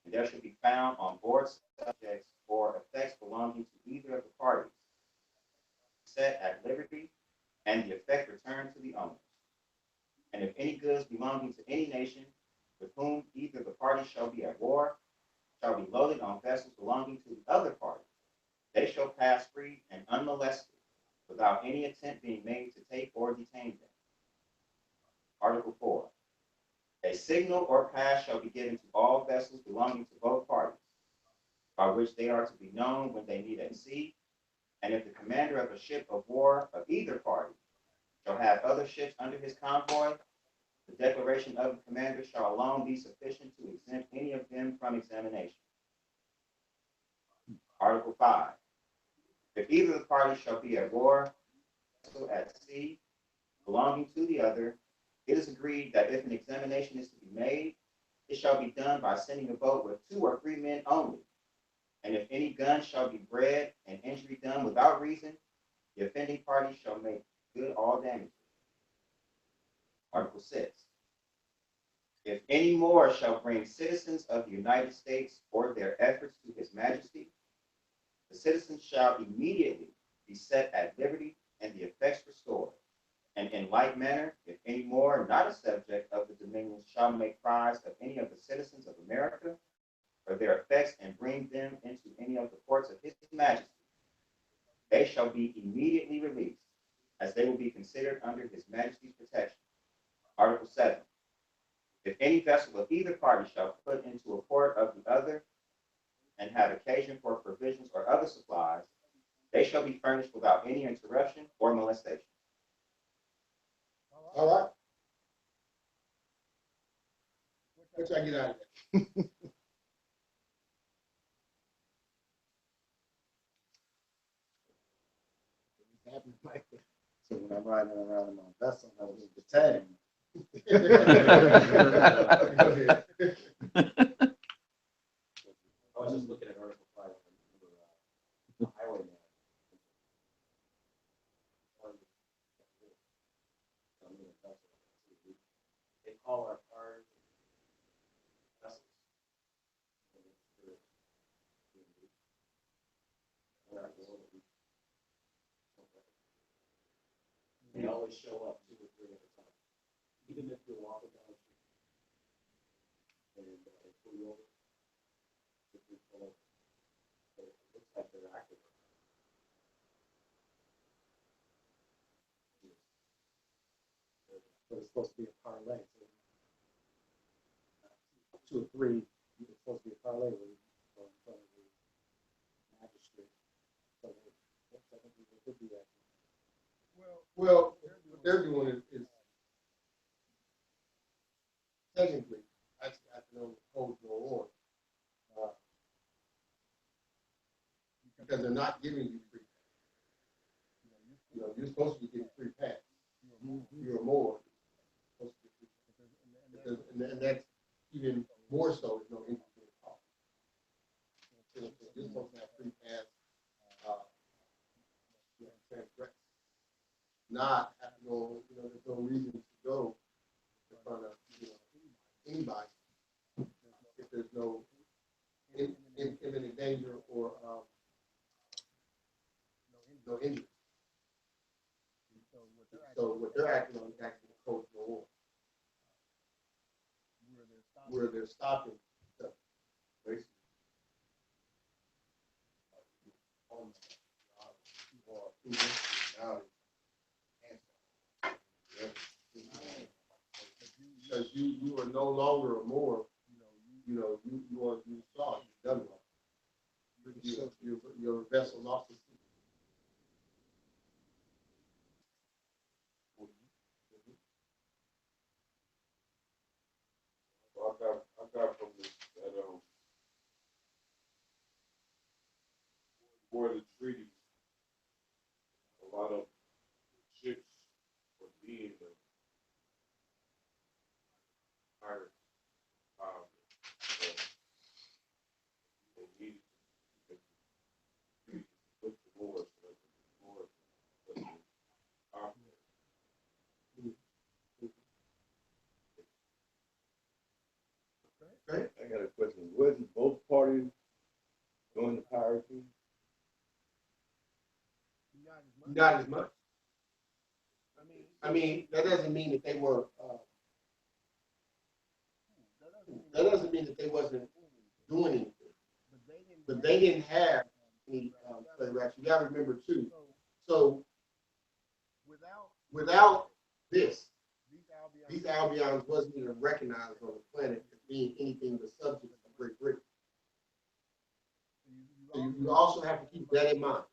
and there shall be found on board subjects or effects belonging to either of the parties, set at liberty, and the effect returned to the owners. And if any goods belonging to any nation with whom either the parties shall be at war shall be loaded on vessels belonging to the other party, they shall pass free and unmolested, without any attempt being made to take or detain them. Article 4. A signal or pass shall be given to all vessels belonging to both parties, by which they are to be known when they meet at sea, and if the commander of a ship of war of either party shall have other ships under his convoy, the declaration of the commander shall alone be sufficient to exempt any of them from examination. Article 5. If either of the parties shall be at war, so at sea, belonging to the other, it is agreed that if an examination is to be made, it shall be done by sending a boat with 2 or 3 men only. And if any gun shall be bred and injury done without reason, the offending party shall make good all damages. Article 6. If any more shall bring citizens of the United States or their efforts to His Majesty, the citizens shall immediately be set at liberty and the effects restored. And in like manner, if any more not a subject of the dominion shall make prize of any of the citizens of America or their effects and bring them into any of the ports of His Majesty, they shall be immediately released, as they will be considered under His Majesty's protection. Article 7. If any vessel of either party shall put into a port of the other and have occasion for provisions or other supplies, they shall be furnished without any interruption or molestation. All right. What y'all get out of that? Happy like that. So when I'm riding around in my vessel, I was detained. Go ahead. I was just looking at Article 5 for highwayman. They call our cars vessels. They always show up 2 or 3 at a time. Even if you're walking down the street and they pull you over, if you pull over, it looks like they're active. But it's supposed to be a parlay. So 2 or 3, it's supposed to be a parlay where you go in front of the magistrate. So I think we could do that. Well, what they're doing is technically, that's no code no order. Because they're not giving you free pass. You know, you're supposed to be getting free pass. You're more. Supposed to get free pass. And that's even more so if no injury is caused. So you're supposed to have free pass. Transgress. Not have to go, there's no reason to go in front of, anybody if there's no imminent danger or no injury. So what they're acting on is actually the code no order. Where they're stopping stuff, basically. Because you are no longer a Moor, you saw it, you've done it. Your vessel lost its sea. I got from this that for the treaties, a lot of ships were being pirate. They needed to look for more, so that more. I got a question. Wasn't both parties doing the piracy? Not as much. I mean, that doesn't mean that they were. That doesn't mean that they wasn't doing anything. But they didn't have any slave rights. You got to remember too. So Without this, these these Albions wasn't even recognized on the planet as being anything but subjects of Great Britain. So you also have to keep that in mind.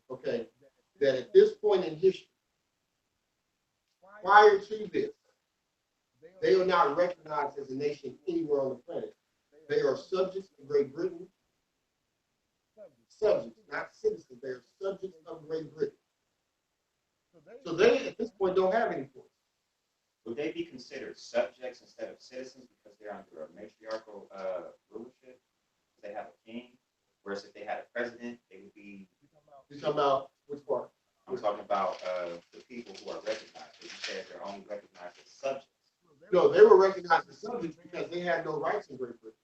Okay, that at this point in history, prior to this, they are not recognized as a nation anywhere on the planet. They are subjects of Great Britain. Subjects, not citizens. They are subjects of Great Britain. So they, at this point, don't have any voice. Would they be considered subjects instead of citizens because they're under a matriarchal rulership? They have a king, whereas if they had a president, they would be. You're talking about which part? I'm talking about the people who are recognized. You said they're only recognized as subjects. No, they were recognized as subjects because they had no rights in Great Britain.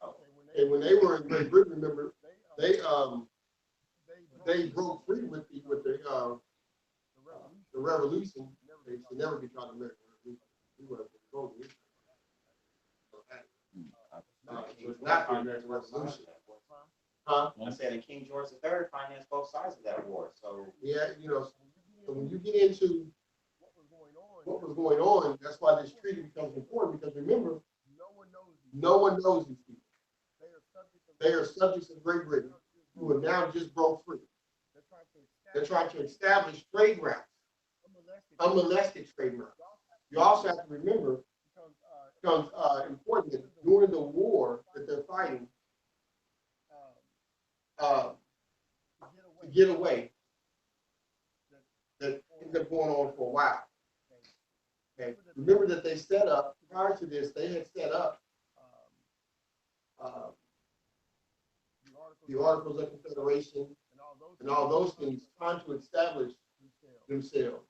Oh. And when they were in Great Britain, remember, they broke free with the revolution. They should never be called American Revolution. We were the revolution. So it's not the American Revolution. Huh? I said, and King George III financed both sides of that war. So Yeah, you know, so when you get into what was going on, that's why this treaty becomes important, because remember, no one knows these people. They are subjects of Great Britain who have now just broke free. They're trying to establish trade routes, unmolested trade routes. You also have to remember, becomes important that during the war that they're fighting, to get away, that things are going on for a while. Okay. Remember that they set up, prior to this, they had set up the Articles of Confederation and all those things, trying to establish themselves,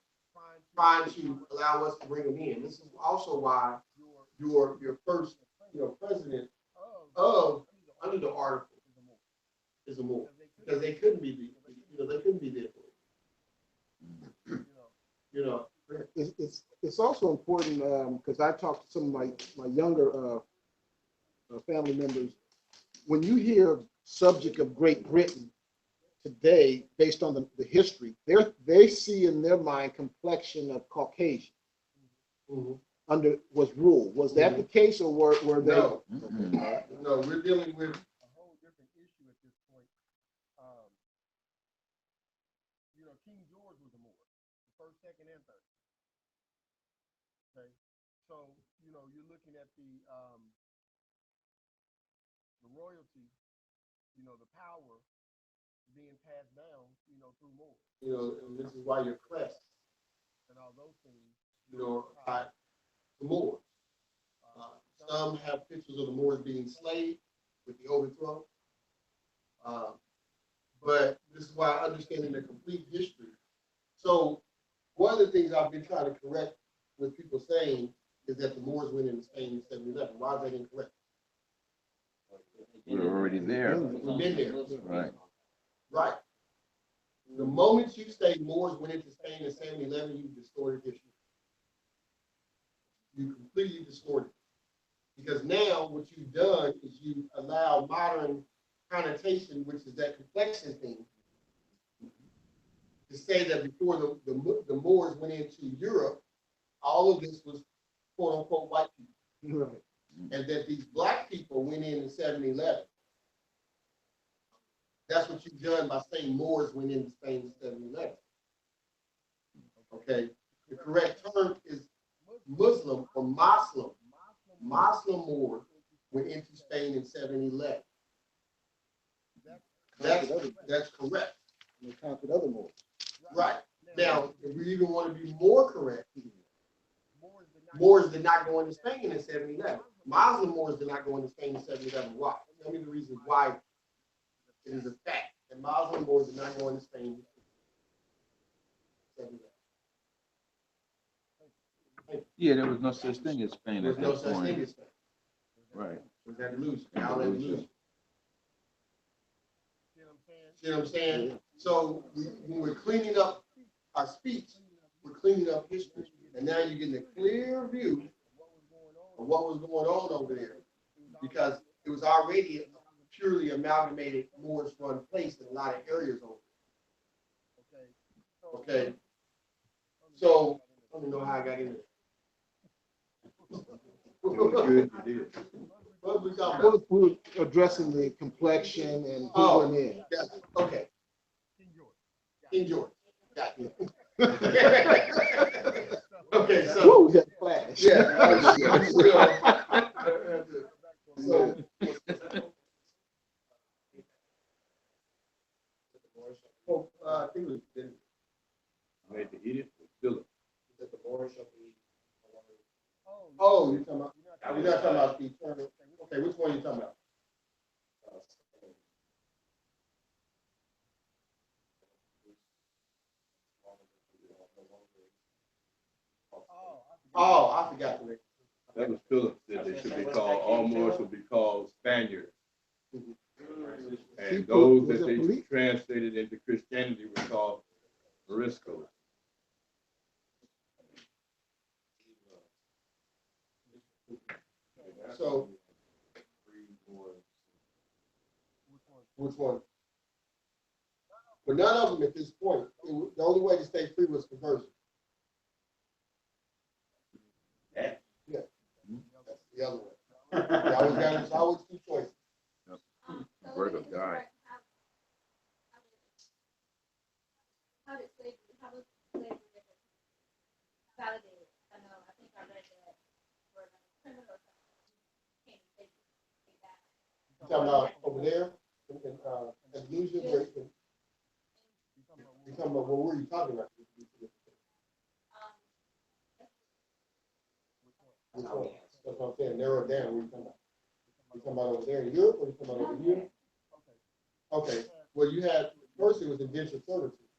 trying to allow us to bring them in. This is also why your first president of under the article is a Moor, because they couldn't be they couldn't be there for it. It's also important because I talked to some of my younger family members. When you hear subject of Great Britain today, based on the history, they see in their mind complexion of Caucasian under was rule. Was that the case, or were they? No, no, we're dealing with a whole different issue at this point. King George was a Moor, the first, second, and third. Okay, so you're looking at the royalty, the power being passed down, through Moors. And this is why your crest, And all those things. by the Moors. Some have pictures of the Moors being enslaved with the overthrow. But this is why understanding the complete history. So one of the things I've been trying to correct with people saying is that the Moors went into Spain in 711. Why is that incorrect? We were already there. We've been there. Right. Right. The moment you say Moors went into Spain in 711, you distorted history. You completely distorted it. Because now what you've done is you allow modern connotation, which is that complexion thing, to say that before the Moors went into Europe, all of this was quote unquote white people. Right. And that these black people went in 711. That's what you've done by saying Moors went into Spain in 711. Okay, the correct term is Muslim or Moslem. Moslem Moors went into Spain in 711. That's correct. And they conquered other Moors. Right. Now, if we even want to be more correct, Moors did not go into Spain in 711. Muslim Moors did not go into Spain in 711. Why? Tell me the reasons why it is a fact that Muslim Moors did not go into Spain in 711. Yeah, there was no such thing as Spain There at was no that such thing point. as Spain. Right. It was that illusion. Now that illusion. See what I'm saying? So when we're cleaning up our speech, we're cleaning up history. And now you're getting a clear view of what was going on over there. Because it was already a purely amalgamated Moorish run place in a lot of areas over there. Okay. So, I don't know how I got in there. Good, you did. What we talking about? We're addressing the complexion and who Oh, went in. yeah, okay. King George. Got it. Okay, so. Woo, we got the flash. Yeah. So, I think it was Made to eat it, fill it. the Moorish of the. Oh, you're talking about, you're not talking about the eternal. Okay, which one are you talking about? Oh, I forgot the name. That was Philip said they should be called, all Moors should be called Spaniards. And those that they translated into Christianity were called Moriscos. So, which one? But none of them at this point, the only way to stay free was conversion. Yeah. Yeah. That's the other way. There's always two choices. Word of God. How was slavery validated? I know, I think I read that for criminal can't take that. You talking about over there in Andalusia, where you talking about, well, where are you talking about? Which one? That's what I'm saying, narrow it down, where you talking about? You talking about over there in Europe, or you talking about over here? Okay, well, you had, first it was indentured servitude.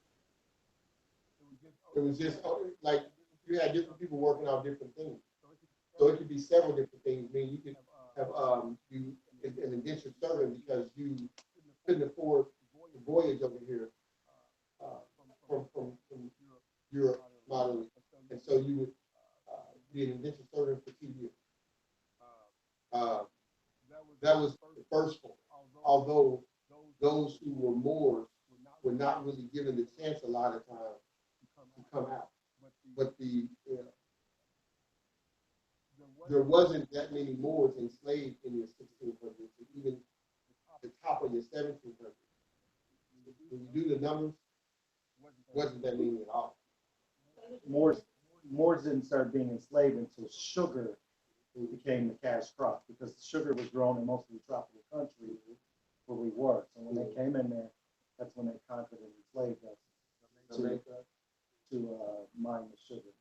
It was just, like, you had different people working out different things. So it could be several different things. I mean, you could have, you, an indentured servant because you couldn't afford the voyage over here, from Europe modeling. And so you would, be an indentured servant for 2 years. That was the first form. Although those who were Moors were not really given the chance a lot of times to come out. But there wasn't that many Moors enslaved in your 1600s, and even the top of your 1700s. When you do the numbers, wasn't that many at all. Moors didn't start being enslaved until sugar became the cash crop, because sugar was grown in most of the tropical countries where we were. So when they came in there, that's when they conquered and enslaved us to mine the sugar.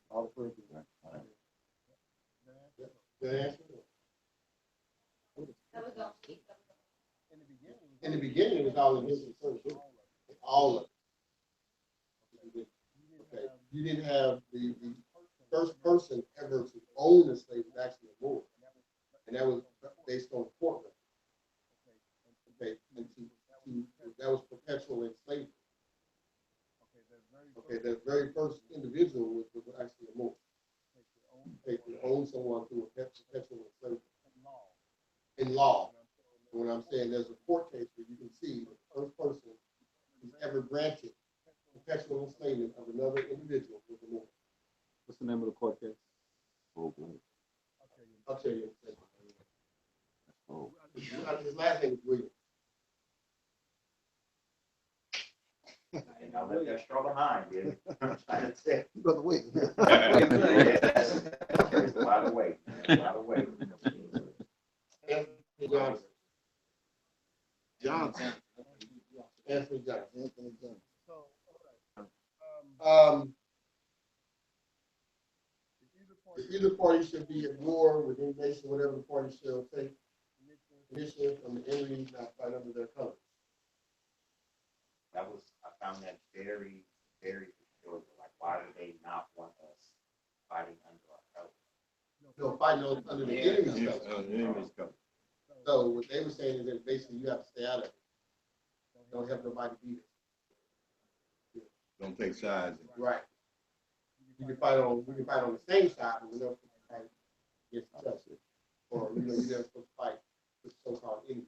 All the fruit. Good answer? That was all. In the beginning, it was all in history service. All of it. Okay. You didn't have the first person ever to own a slave was actually a Moor. And that was based on court records. Okay. And that was perpetual enslavement. Okay, the very first individual was actually a Moor. Okay, to own someone through a perpetual enslavement. In law. When I'm saying there's a court case where you can see the first person who's ever granted perpetual enslavement of another individual was a Moor. What's the name of the court case? Oh, good. I'll tell you. Oh. His last name is Williams. And I'll let that straw behind you. I'm trying to say. Brother Wade. Yes. There's a lot of weight. A lot of weight. Anthony Johnson. Johnson. Anthony Johnson. Anthony Johnson. Either party should be at war with any nation, whatever the party shall take initiative from the enemy, not fight under their colors. I found that very, very peculiar. Like, why do they not want us fighting under our colors? They'll fight under the enemy's colors. So what they were saying is that basically you have to stay out of it. Don't have nobody beat it. Don't take sides. Right. We can fight on the same side, but we don't fight against each other. Or you're never supposed to fight with so-called enemy.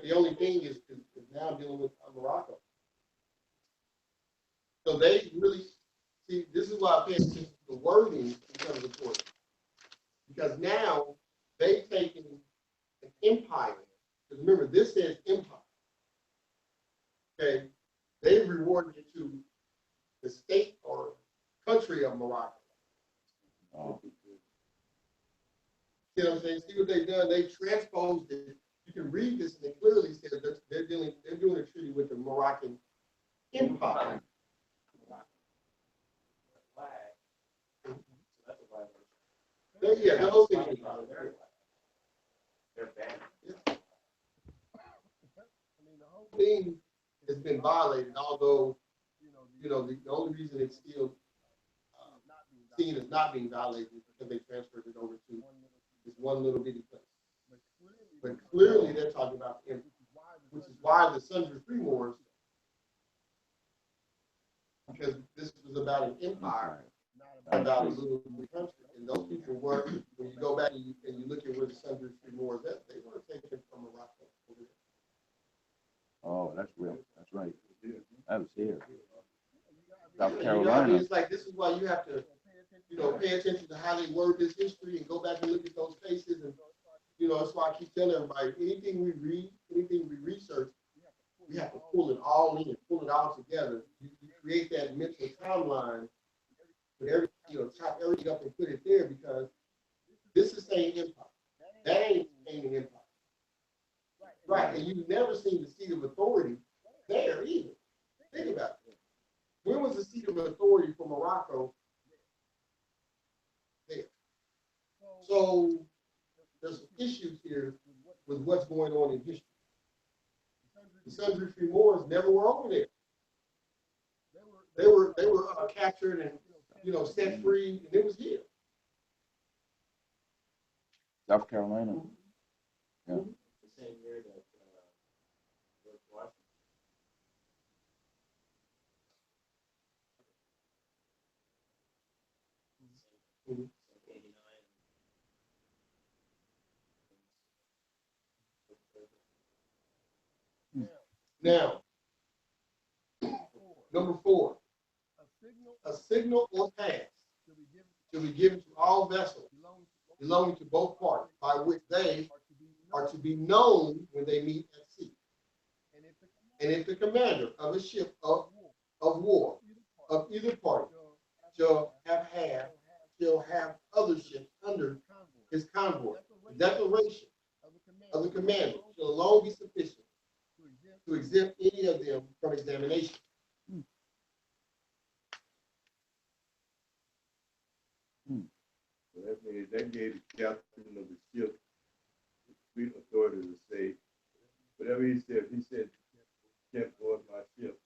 But the only thing is now dealing with Morocco. So they really, see, this is why I pay attention to the wording becomes important. Because now they've taken an empire. Because remember, this says empire. Okay, they've rewarded it to the state or country of Morocco. Oh. See what I'm saying? See what they've done? They transposed it. You can read this and it clearly says that they're doing a treaty with the Moroccan Empire. Yeah, the whole thing is They're bad. thing has been violated, although, you know, the only reason it's still seen as not being violated is because they transferred it over to this one little bitty place. But clearly they're talking about the empire, which is why the Sundry Free Moors, because this was about an empire, not about a little country. And those people were, when you go back and you look at where the Sundry Free Moors, they were taken from Morocco over there. Oh, that's real. That's right. That was here. South You know, I mean, Carolina. it's like, this is why you have to, you know, pay attention to how they word this history and go back and look at those cases. And, you know, that's why I keep telling everybody, anything we read, anything we research, we have to pull it all in, pull it all together. You create that mental timeline, put every, you know, chop everything up and put it there, because this is saying empire. That ain't saying an empire. Right, and you've never seen the seat of authority there either. Think about it. When was the seat of authority for Morocco there? So there's some issues here with what's going on in history. The Sundry Free Moors never were over there. They were captured and, you know, set free, and it was here. South Carolina. Yeah. The same year that George Washington. Mhm. 89. Now, number 4, a signal or pass to be given to all vessels belonging to both parties, by which they are to be known when they meet at sea. And if the commander of a ship of war of either party shall have other ships under his convoy, the declaration of the commander shall alone be sufficient to exempt any of them from examination. So that means that gave the captain of the ship the complete authority to say whatever he said. He said, "Can't board my ship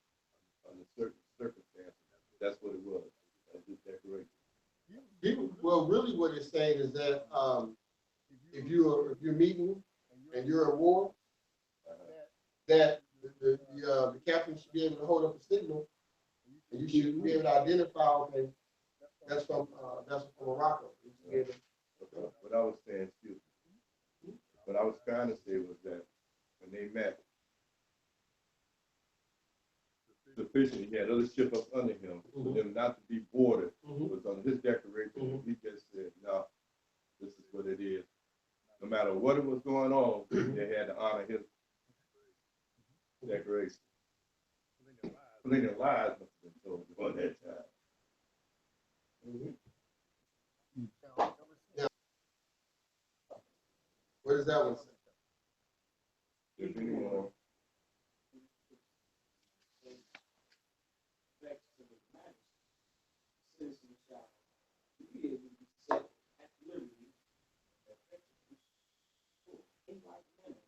under certain circumstances." That's what it was. That's his declaration. Well, really, what it's saying is that if you're meeting and you're at war, that the captain should be able to hold up a signal, and you should be able to identify, okay, that's from Morocco. What I was saying, excuse me, what I was trying to say was that when they met, sufficient, he had other ship up under him for them not to be boarded. It was on his declaration. He just said, "No, this is what it is." No matter what it was going on, they had to honor his declaration. Plenty of lies must have been told during that time. Now, what does that one say? If anyone, Citizens shall immediately be set at liberty in like manner,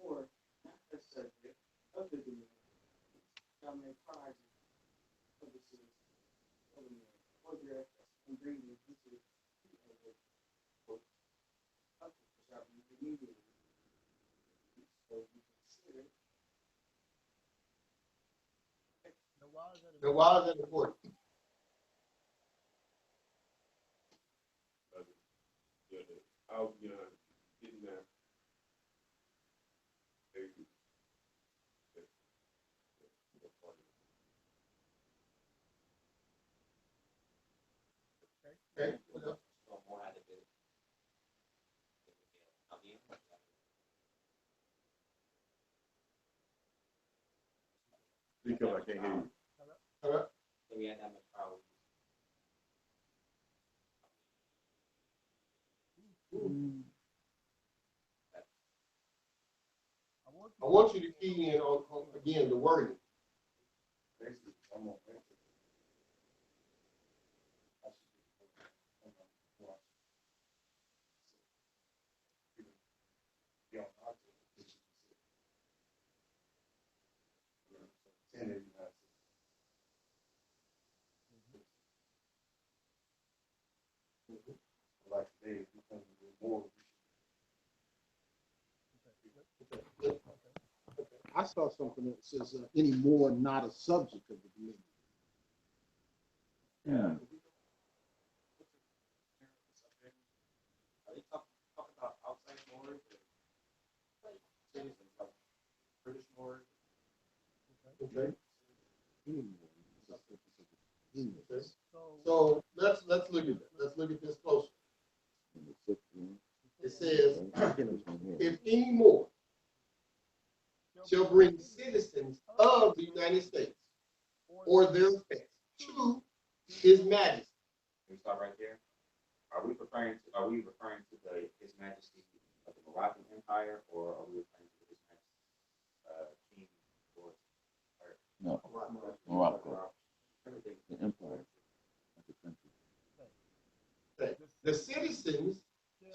or not the subject of the demand, shall make prizes of the citizens of the man, or their ingredients into the shall be immediately. So you consider. Now, why is that important? Albion kidnapped a Okay, what else? Speak up, I can't hear you. Hello? I want you to key in on again, the wording. Like today, more. I saw something that says anymore not a subject of the dominion. Yeah. Are they talking about outside Moors or citizens of British Moors? Okay. Okay. So let's look at that. Let's look at this closer. It says, if any more shall bring citizens of the United States or their effects to His Majesty. Can we stop right there? Are we referring to the His Majesty of the Moroccan Empire, or are we referring to His Majesty King George? No, Morocco, the empire of the country. Okay. The citizens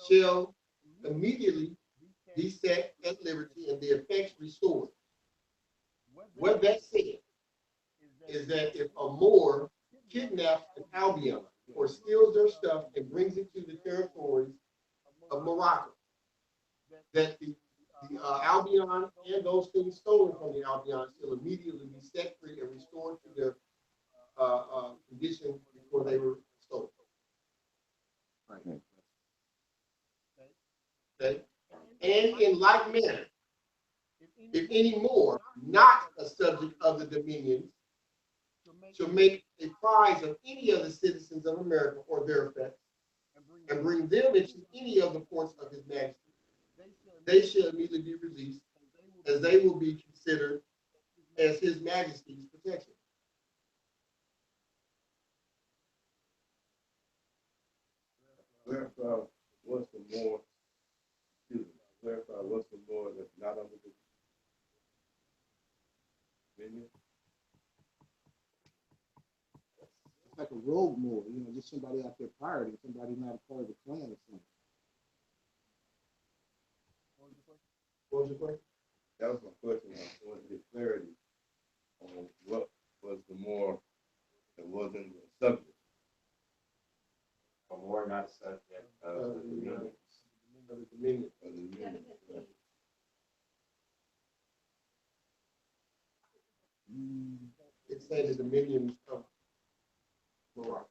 shall immediately be set at liberty and the effects restored. What that said is that if a Moor kidnaps an Albion or steals their stuff and brings it to the territories of Morocco, that the Albion and those things stolen from the Albion shall immediately be set free and restored to their condition before they were stolen. Okay. Okay? And in like manner, if any more not a subject of the dominions shall make a prize of any of the citizens of America or their effects, and bring them into any of the ports of His Majesty, they shall immediately be released, as they will be considered as His Majesty's protection. Clarify what's the more, clarify what's the more that's not under the dominion? It's like a rogue Moor, just somebody out there pirating, somebody not a part of the clan or something. What was your question? That was my question. I wanted to get clarity on what was the more that wasn't the subject. A Moor not a subject of the dominions. Of the dominion. Of the dominion. It said the dominions of Morocco.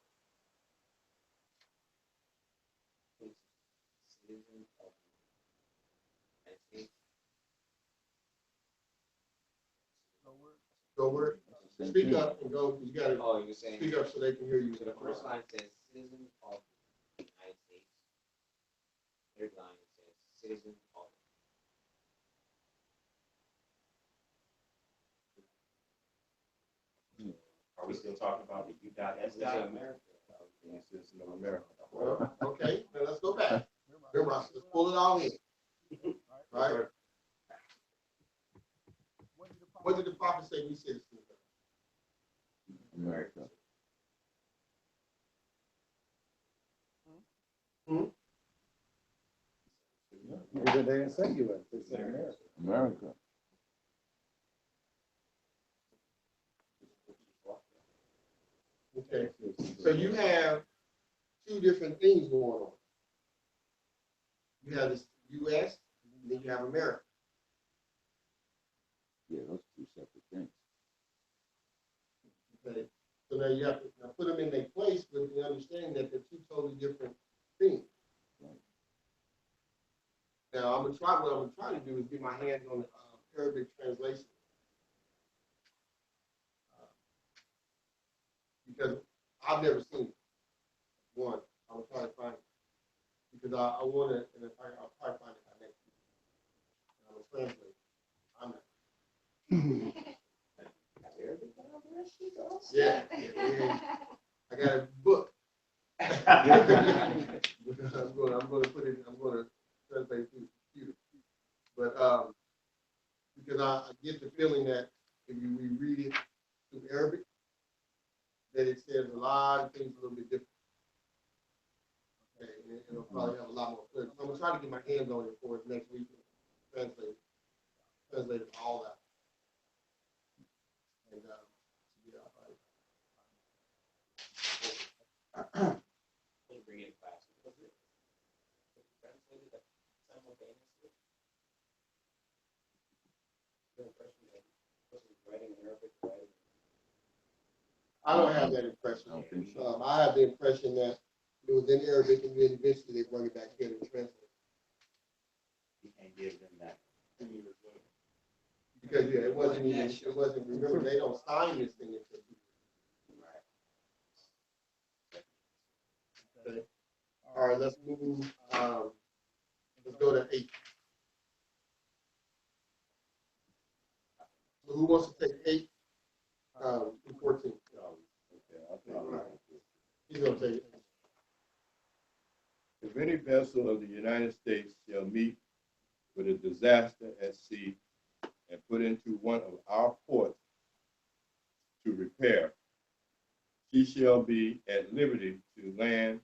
Citizen of the United States. Go where? Speak up and go. You got to Oh, you're saying. speak up so they can hear you. So the first line says citizen of the United States. Third line says citizen of. Are we still talking about the U.S. America? Citizen of America. Well, okay, now let's go back. Remember, let's pull it all in. Right? What did the prophet say we citizens of? America. Even they didn't say U.S., they said America. America. Okay, so you have two different things going on. You have the U.S. and then you have America. Yeah, those two separate things. Okay, so now you have to put them in their place with the understanding that they're two totally different things. Right. Now what I'm gonna try to do is get my hands on the Arabic translation. Because I've never seen it. One. I'm trying to find it. Because I want to, and I'll probably find it by next week. And I'm going to translate. I'm not. Yeah, I got a book. I'm going to put it, I'm going to translate through the computer. But because I get the feeling that if you reread it through Arabic, that it says a lot of things a little bit different. Okay, and it'll probably have a lot more clarity. So I'm going to try to get my hands on it for it next week. Translate it all out. And yeah, We'll bring in class. Translated simultaneously. Writing in Arabic, writing. I don't have that impression. I don't think so. I have the impression that it was in Arabic and then eventually they bring it back here and translate it. You can't give them that. Because yeah, it wasn't, remember, they don't sign this thing until. Okay. All right, let's move, let's go to 8. So who wants to take 8, through 14? He's gonna take it. If any vessel of the United States shall meet with a disaster at sea and put into one of our ports to repair, she shall be at liberty to land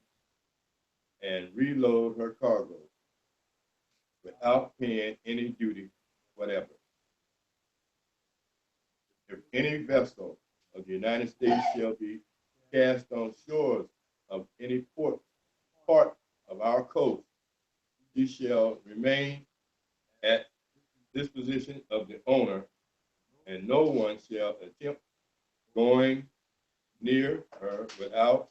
and reload her cargo without paying any duty whatever. If any vessel of the United States shall be cast on shores of any part of our coast, she shall remain at disposition of the owner, and no one shall attempt going near her without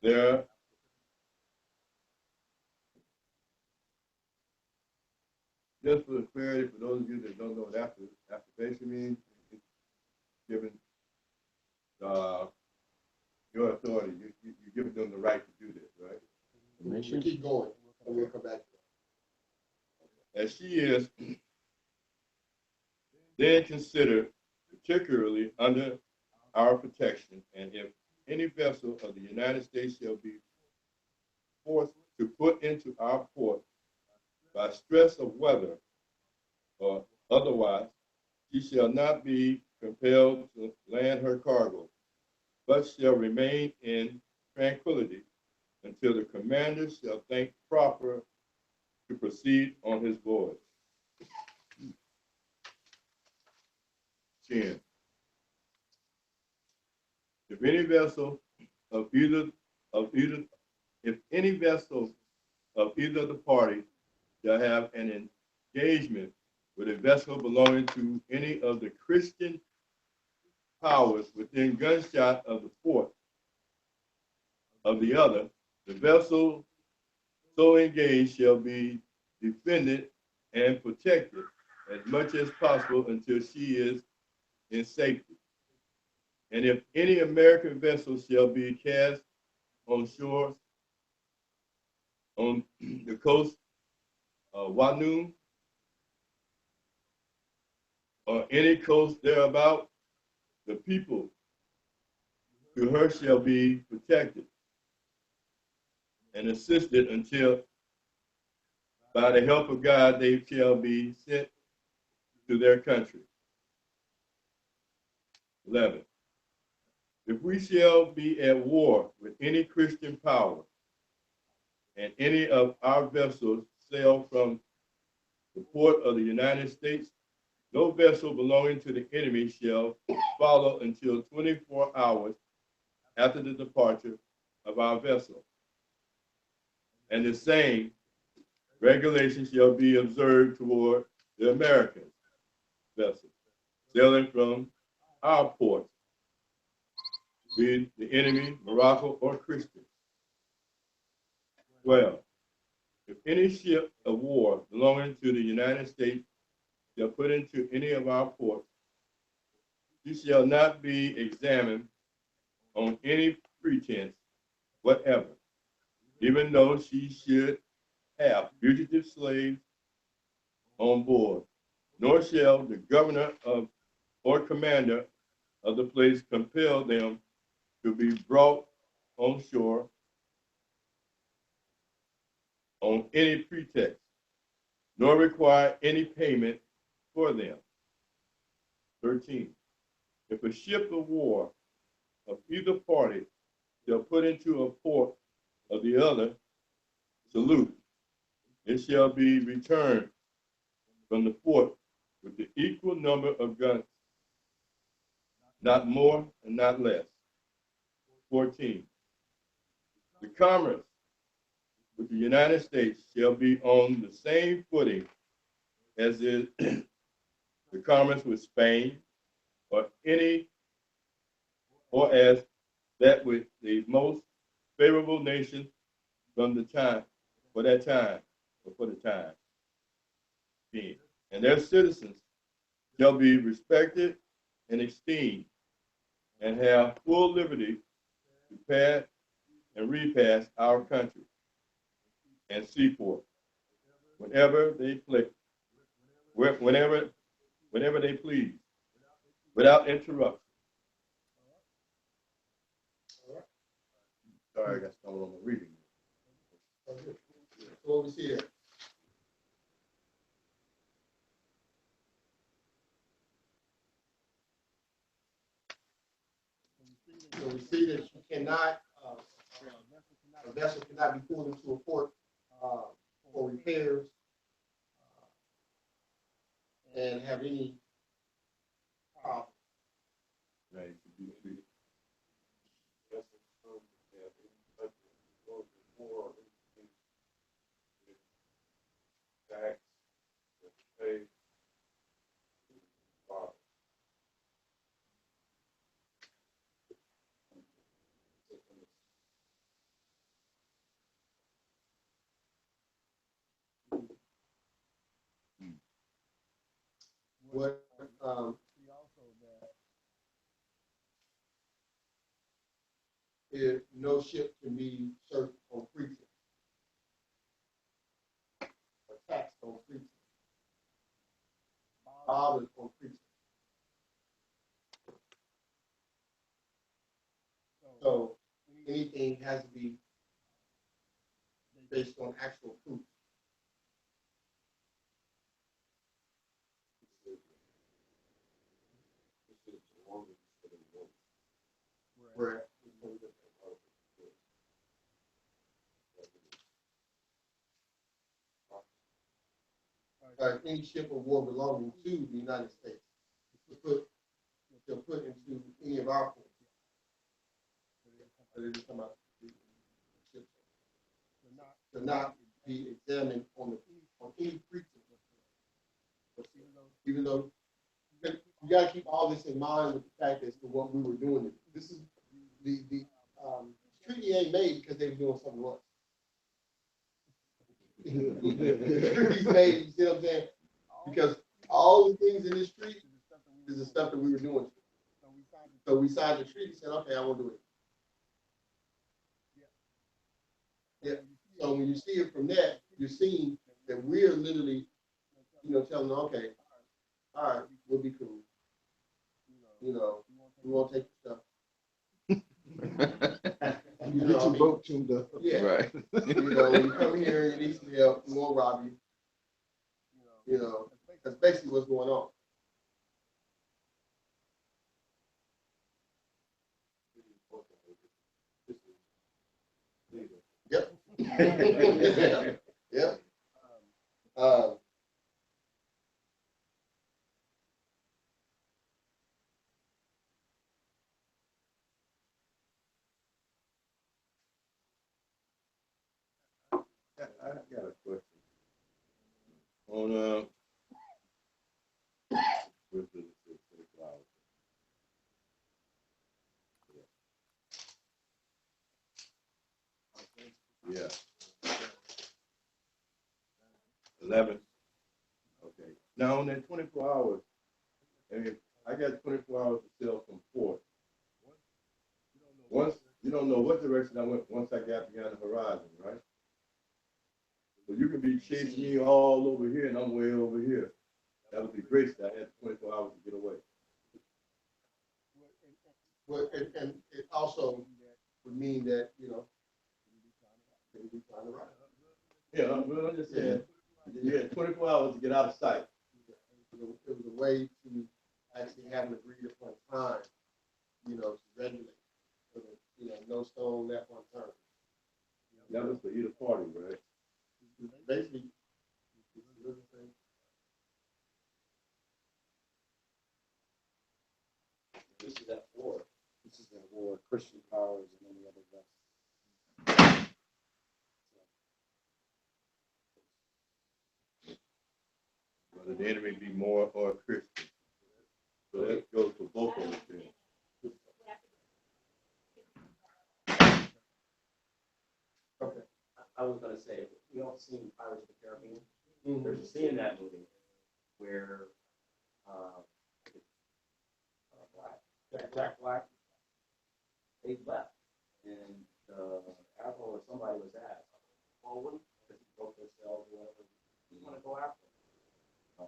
their just for clarity, for those of you that don't know what application means, it's given your authority, you give them the right to do this, right? We keep going, and we'll come back to that. As she is then considered particularly under our protection, and if any vessel of the United States shall be forced to put into our port by stress of weather or otherwise, she shall not be compelled to land her cargo, but shall remain in tranquility until the commander shall think proper to proceed on his voyage. 10. If any vessel of either of the party shall have an engagement with a vessel belonging to any of the Christian powers within gunshot of the port of the other, the vessel so engaged shall be defended and protected as much as possible until she is in safety. And if any American vessel shall be cast on shores on the coast of Wanu or any coast thereabout, the people to her shall be protected and assisted until by the help of God they shall be sent to their country. 11. If we shall be at war with any Christian power, and any of our vessels sail from the port of the United States, no vessel belonging to the enemy shall follow until 24 hours after the departure of our vessel. And the same regulation shall be observed toward the American vessel sailing from our ports, be the enemy, Morocco, or Christian. 12. If any ship of war belonging to the United States shall put into any of our ports, she shall not be examined on any pretense whatever, even though she should have fugitive slaves on board, nor shall the governor of or commander of the place compel them to be brought on shore on any pretext, nor require any payment for them. 13. If a ship of war of either party shall put into a port of the other, salute, it shall be returned from the fort with the equal number of guns, not more and not less. 14. The commerce with the United States shall be on the same footing as is the commerce with Spain or any, or as that with the most favorable nation from the time, for that time, or for the time being. And their citizens shall be respected and esteemed and have full liberty to pass and repass our country and seaport whenever they please, whenever they please, without interruption. Sorry, I got started on my reading. Okay. So what we see there? So we see that you cannot, a vessel cannot be pulled into a port for repairs and have any problem. Right. What is no ship can be served on pretense, or taxed on pretense, bothered on pretense. So anything has to be based on actual proof. Where any ship of war belonging to the United States they'll put into any of our ports. So they just come out to not be examined on any pretense. Even though you got to keep all this in mind with the fact as to what we were doing. This is the treaty ain't made because they were doing something else. The treaty's made, you see what I'm saying? Because all the things in this treaty is the stuff that we were doing. So we signed the treaty, said, okay, I won't do it. Yeah. So when you see it from that, you're seeing that we're literally, telling them, okay, all right, we'll be cool. We won't take your stuff. Get your boat tuned up. Yeah. Right. When you come here and you need some help, we won't rob you. That's basically what's going on. Yep. Yep. I got a question. On with the flowers. Yeah. 11. Okay. Now on that 24 hours, I got 24 hours to sell from port. Once You don't know what direction I went once I got beyond the horizon, right? So you can be chasing me all over here and I'm way over here. That was the grace that I had 24 hours to get away. Well, and it also would mean that, you know, maybe we find the right. Yeah, I'm just saying, you had 24 hours to get out of sight. It was a way to actually have an agreed upon time, you know, to regulate. So that, you know, no stone left unturned. That was for either party, right? Basically, This is at war. This is at war, Christian powers and any other vessels. Whether the enemy be more or Christian. So that goes for both of us then. okay. I was gonna say, we all seen Pirates of the Caribbean. There's a scene in that movie where Black, they left, and Admiral or somebody was asked, well, what, because he broke their cells or whatever, you want to go after him?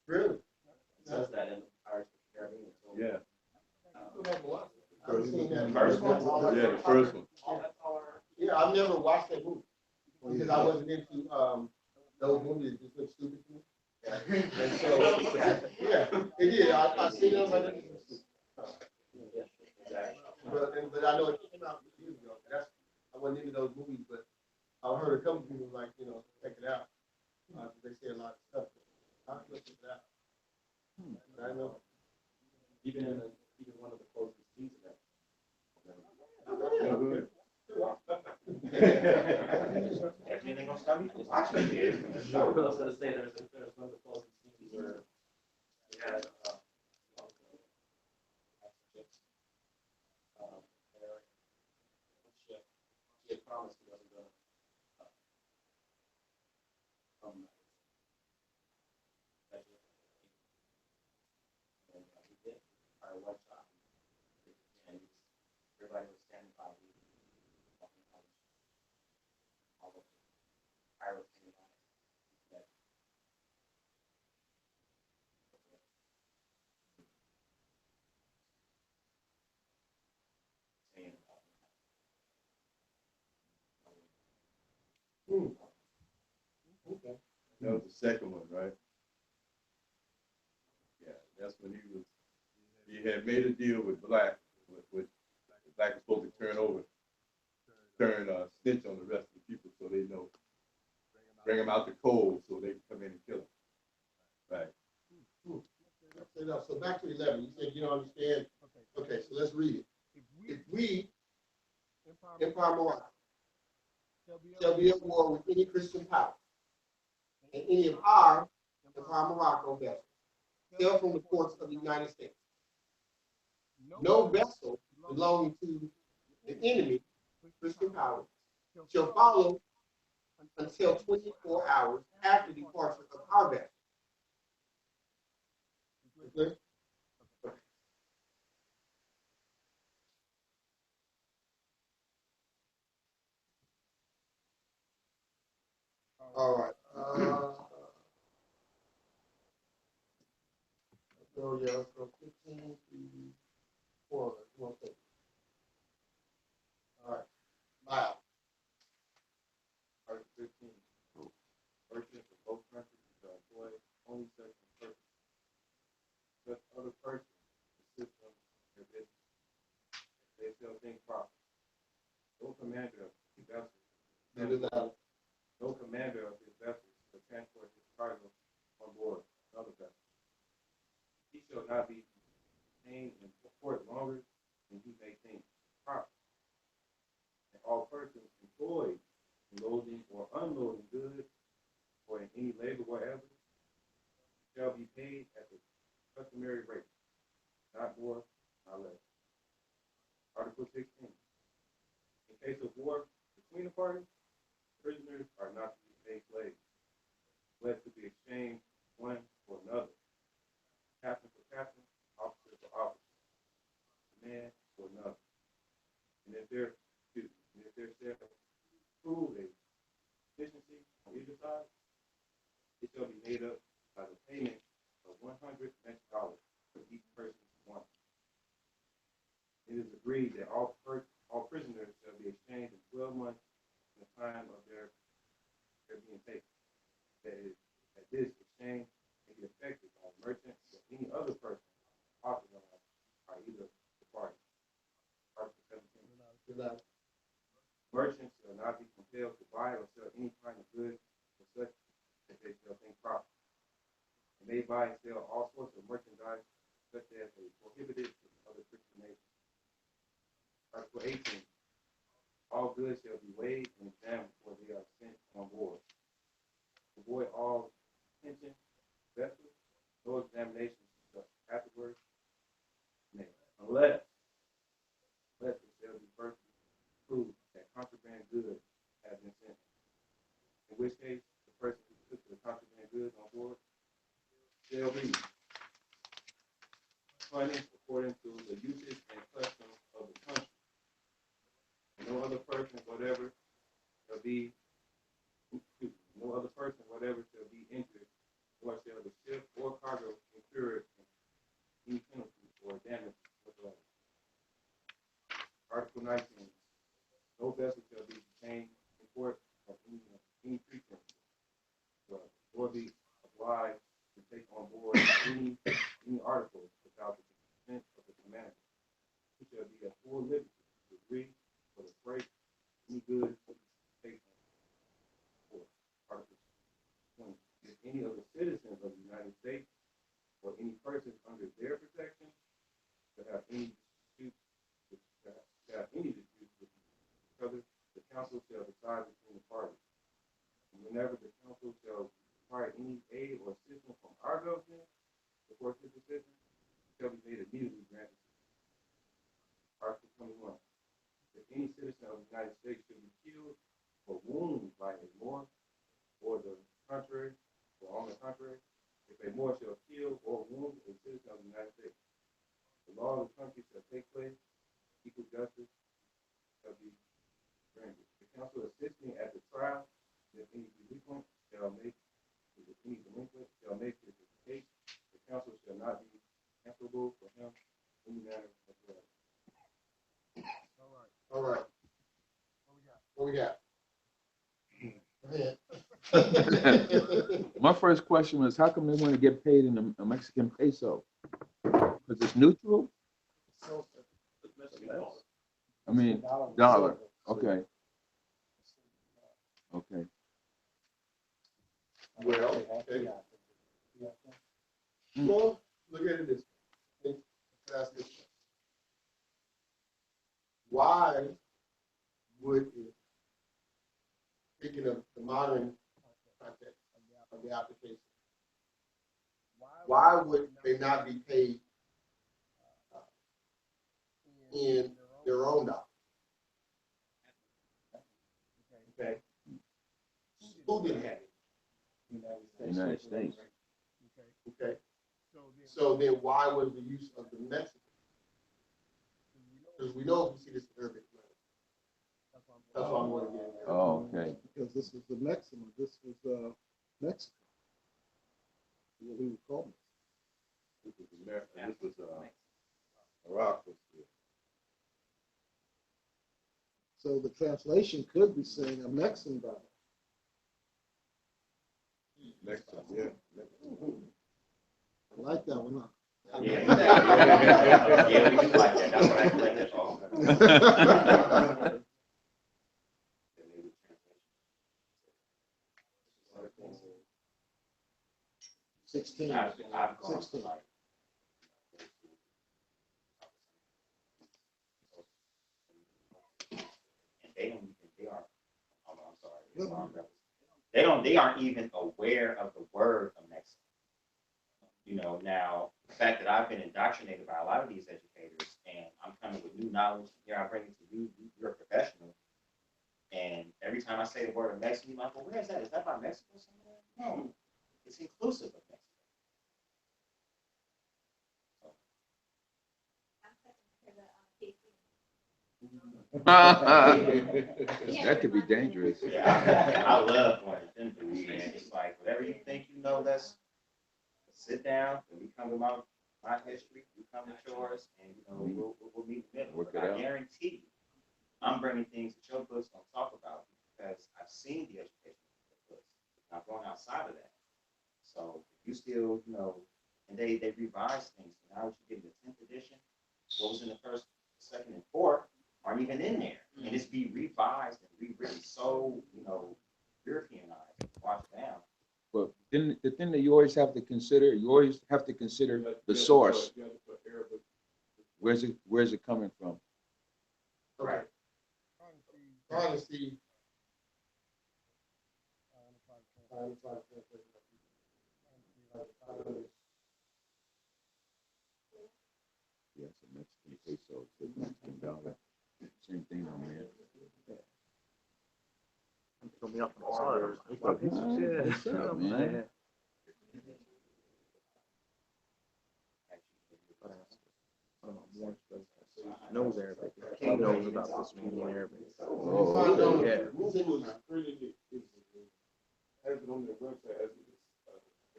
Really? It says that in Pirates of the Caribbean. So, Yeah. I've seen that. First one? Yeah, the first one. Yeah, I've never watched that movie because I wasn't into those movies that just look stupid to me. And so, yeah, it did. I seen them, but I know it came out years ago. I wasn't into those movies, but I heard a couple people like, you know, check it out. They say a lot of stuff. I looked it out. I know. Even one of the closest scenes of that. Anything gonna stop you from watching it? I was gonna say there's one of the closest scenes where we had he had promised he wasn't gonna and he did. Our one shot. And everybody was standing by. All of the pirates came by. Okay. That was the second one, right? Yeah, that's when he had made a deal with Black, with Black was supposed to turn snitch on the rest of the people so they know, bring them out the cold so they can come in and kill them. Right. So back to 11, you said you don't understand. Okay, so let's read it. If we, Empire Morocco, shall be at war with any Christian power, and any of our Empire Morocco vessels sail from the ports of the United States, no vessel belonging to the enemy, Christian power, shall follow until 24 hours after departure of our vessel. Okay? All right. So yeah, let's go 15 to 4. All right. Wow. Article 15. Merchants of both countries shall employ only such persons. Such other persons assist them in their business. If they shall think proper. No commander of the vessel. No commander of his vessel shall transport his cargo on board another vessel. He shall not be detained in port longer than he may think proper. And all persons employed in loading or unloading goods or in any labor whatever shall be paid at the customary rate, not more, not less. Article 16. In case of war between the parties, prisoners are not to be made slaves, but to be exchanged one for another. Captain for captain, officer for officer, man for another. And if they're, prove a deficiency on either side, it shall be made up by the payment of $100 for each person's one. It is agreed that all prisoners shall be exchanged in 12 months from the time of their being taken. That this exchange may be effected by a merchant or any other person authorized by either the party. Article 17. Merchants shall not be compelled to buy or sell any kind of goods or such that they shall think proper. They may buy and sell all sorts of merchandise such as a prohibited in other Christian nations. Article 18. All goods shall be weighed and examined before they are sent on board. Avoid all tension, vessels, no examination afterwards made, unless it shall be first proved that contraband goods have been sent. In which case, the person who took the contraband goods on board shall be punished according to the usage and customs of the country. No other person, whatever, shall be injured, or shall the ship or cargo incur any penalty or damage whatsoever. Article 19. No vessel shall be detained in port of any pretense, or be obliged to take on board any article without the consent of the commander. He shall be at full liberty to agree for the freight any goods taken on board. Article 20. If any of the citizens of the United States or any persons under their protection that have any disputes with each other, the council shall decide between the parties. And whenever the council shall require any aid or assistance from our government, the course of decision shall be made immediately granted. Article 21. If any citizen of the United States should be killed or wounded by a Moor, or the contrary, or on the contrary, if a Moor shall kill or wound a citizen of the United States, the law of the country shall take place, equal justice shall be granted. The council assisting at the trial, if any delinquent shall make his escape, the council shall not be answerable for him in any manner whatsoever. All right. What we got? Go ahead. My first question was, how come they want to get paid in a Mexican peso? Because it's neutral? I mean, dollar. Okay. Okay. Well, okay. Well, look at it this way. Ask this question. Why would it, speaking of the modern context of the application, why would they not be paid in their own dollars? Okay. Who did have it? United States. Okay. So then why was the use of the Mexican? Because we know if we see this in Arabic. That's why I'm going to get it. Oh, okay. Because this was the Mexican, this was Mexico. What we would call it. This was America. This was Morocco. So the translation could be saying a Mexican dollar. Mexico, yeah. Mexico. I like that one, huh? Yeah, yeah, we can like that. That's what I like that all. 16. I've gone 16. like, and they aren't even aware of the word of Mexico. You know, now the fact that I've been indoctrinated by a lot of these educators, and I'm coming with new knowledge. Here I bring it to you. You're a professional, and every time I say the word of Mexico, you're like, well, where is that? Is that by Mexico somewhere? No, it's inclusive of Mexico. That could be dangerous. Yeah, I love going to them dudes, man. It's like whatever you think you know, let's sit down and we come to my history, you come to yours, and we'll meet in the middle. Work But it I out. guarantee you, I'm bringing things that your books don't talk about because I've seen the education books. I'm going outside of that. So you still, and they revise things. So now that you get the 10th edition, what was in the first, second, and fourth aren't even in there. And it's be revised and rewritten so, Europeanized, washed down. But then the thing that you always have to consider, the source. Where's it coming from? Right. Honesty. Yes, a Mexican peso, the Mexican dollar. Same thing on there. What's up, man? Knows Arabic. King knows about this man in Arabic. Oh, yeah. Has it on their website as it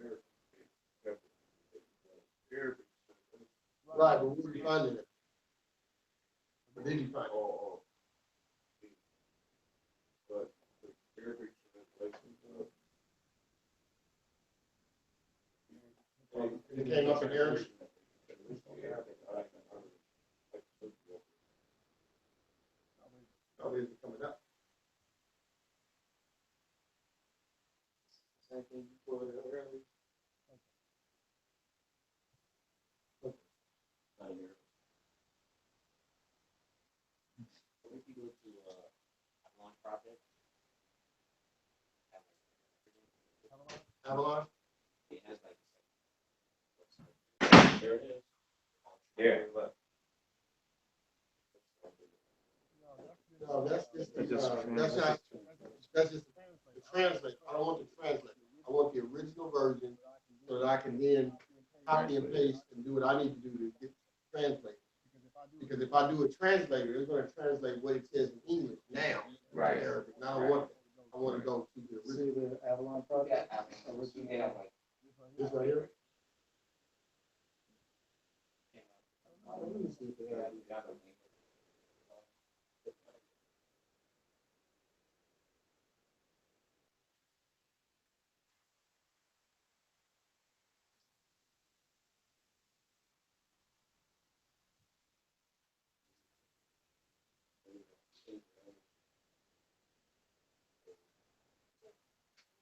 is Arabic. Right, but where are you finding it? Where did you find it? But the Arabic translation It came up in Arabic. How is it coming up? Same thing you put it early. What if you go to Avalon Project? Avalon? It has like there it is. There, look. No, that's just the translate. I don't want the translate. I want the original version so that I can then copy and paste and do what I need to do to get translated. Because if I do a translator, it's going to translate what it says in English now. Right. To Arabic. And I don't want that. I want to go to the See original. the Avalon project? This right here. Let me see if they have it.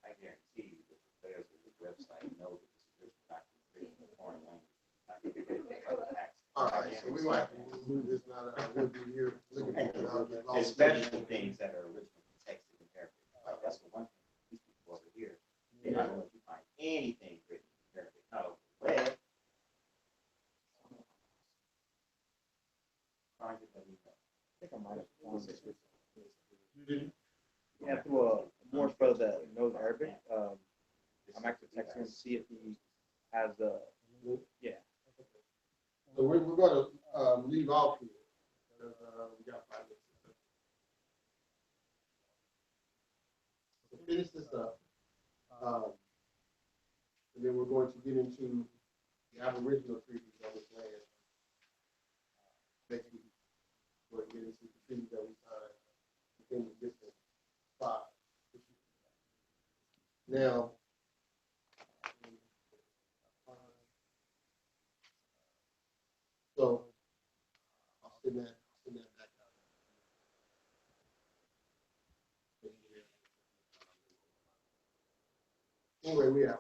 I guarantee you that the players of the website know that this is not written in a foreign language. All right, so we might have to move this now that I would be here looking at it. I'll get lost. Especially things that are originally texted in Arabic. Like, that's the one thing these people over here, they don't let you find anything written in Arabic. No, web. Find it, let me know. I think I might have found this. Yeah, through a Moorish brother that knows Arabic. I'm actually texting him to see if he has the. Yeah. So we're going to leave off here. Because, we got 5 minutes. So finish this up. And then we're going to get into the Aboriginal treaties on this land. Next week, we're going to get into the treaties that we signed within the different 5. Now, so I'll send that back out. Anyway, we have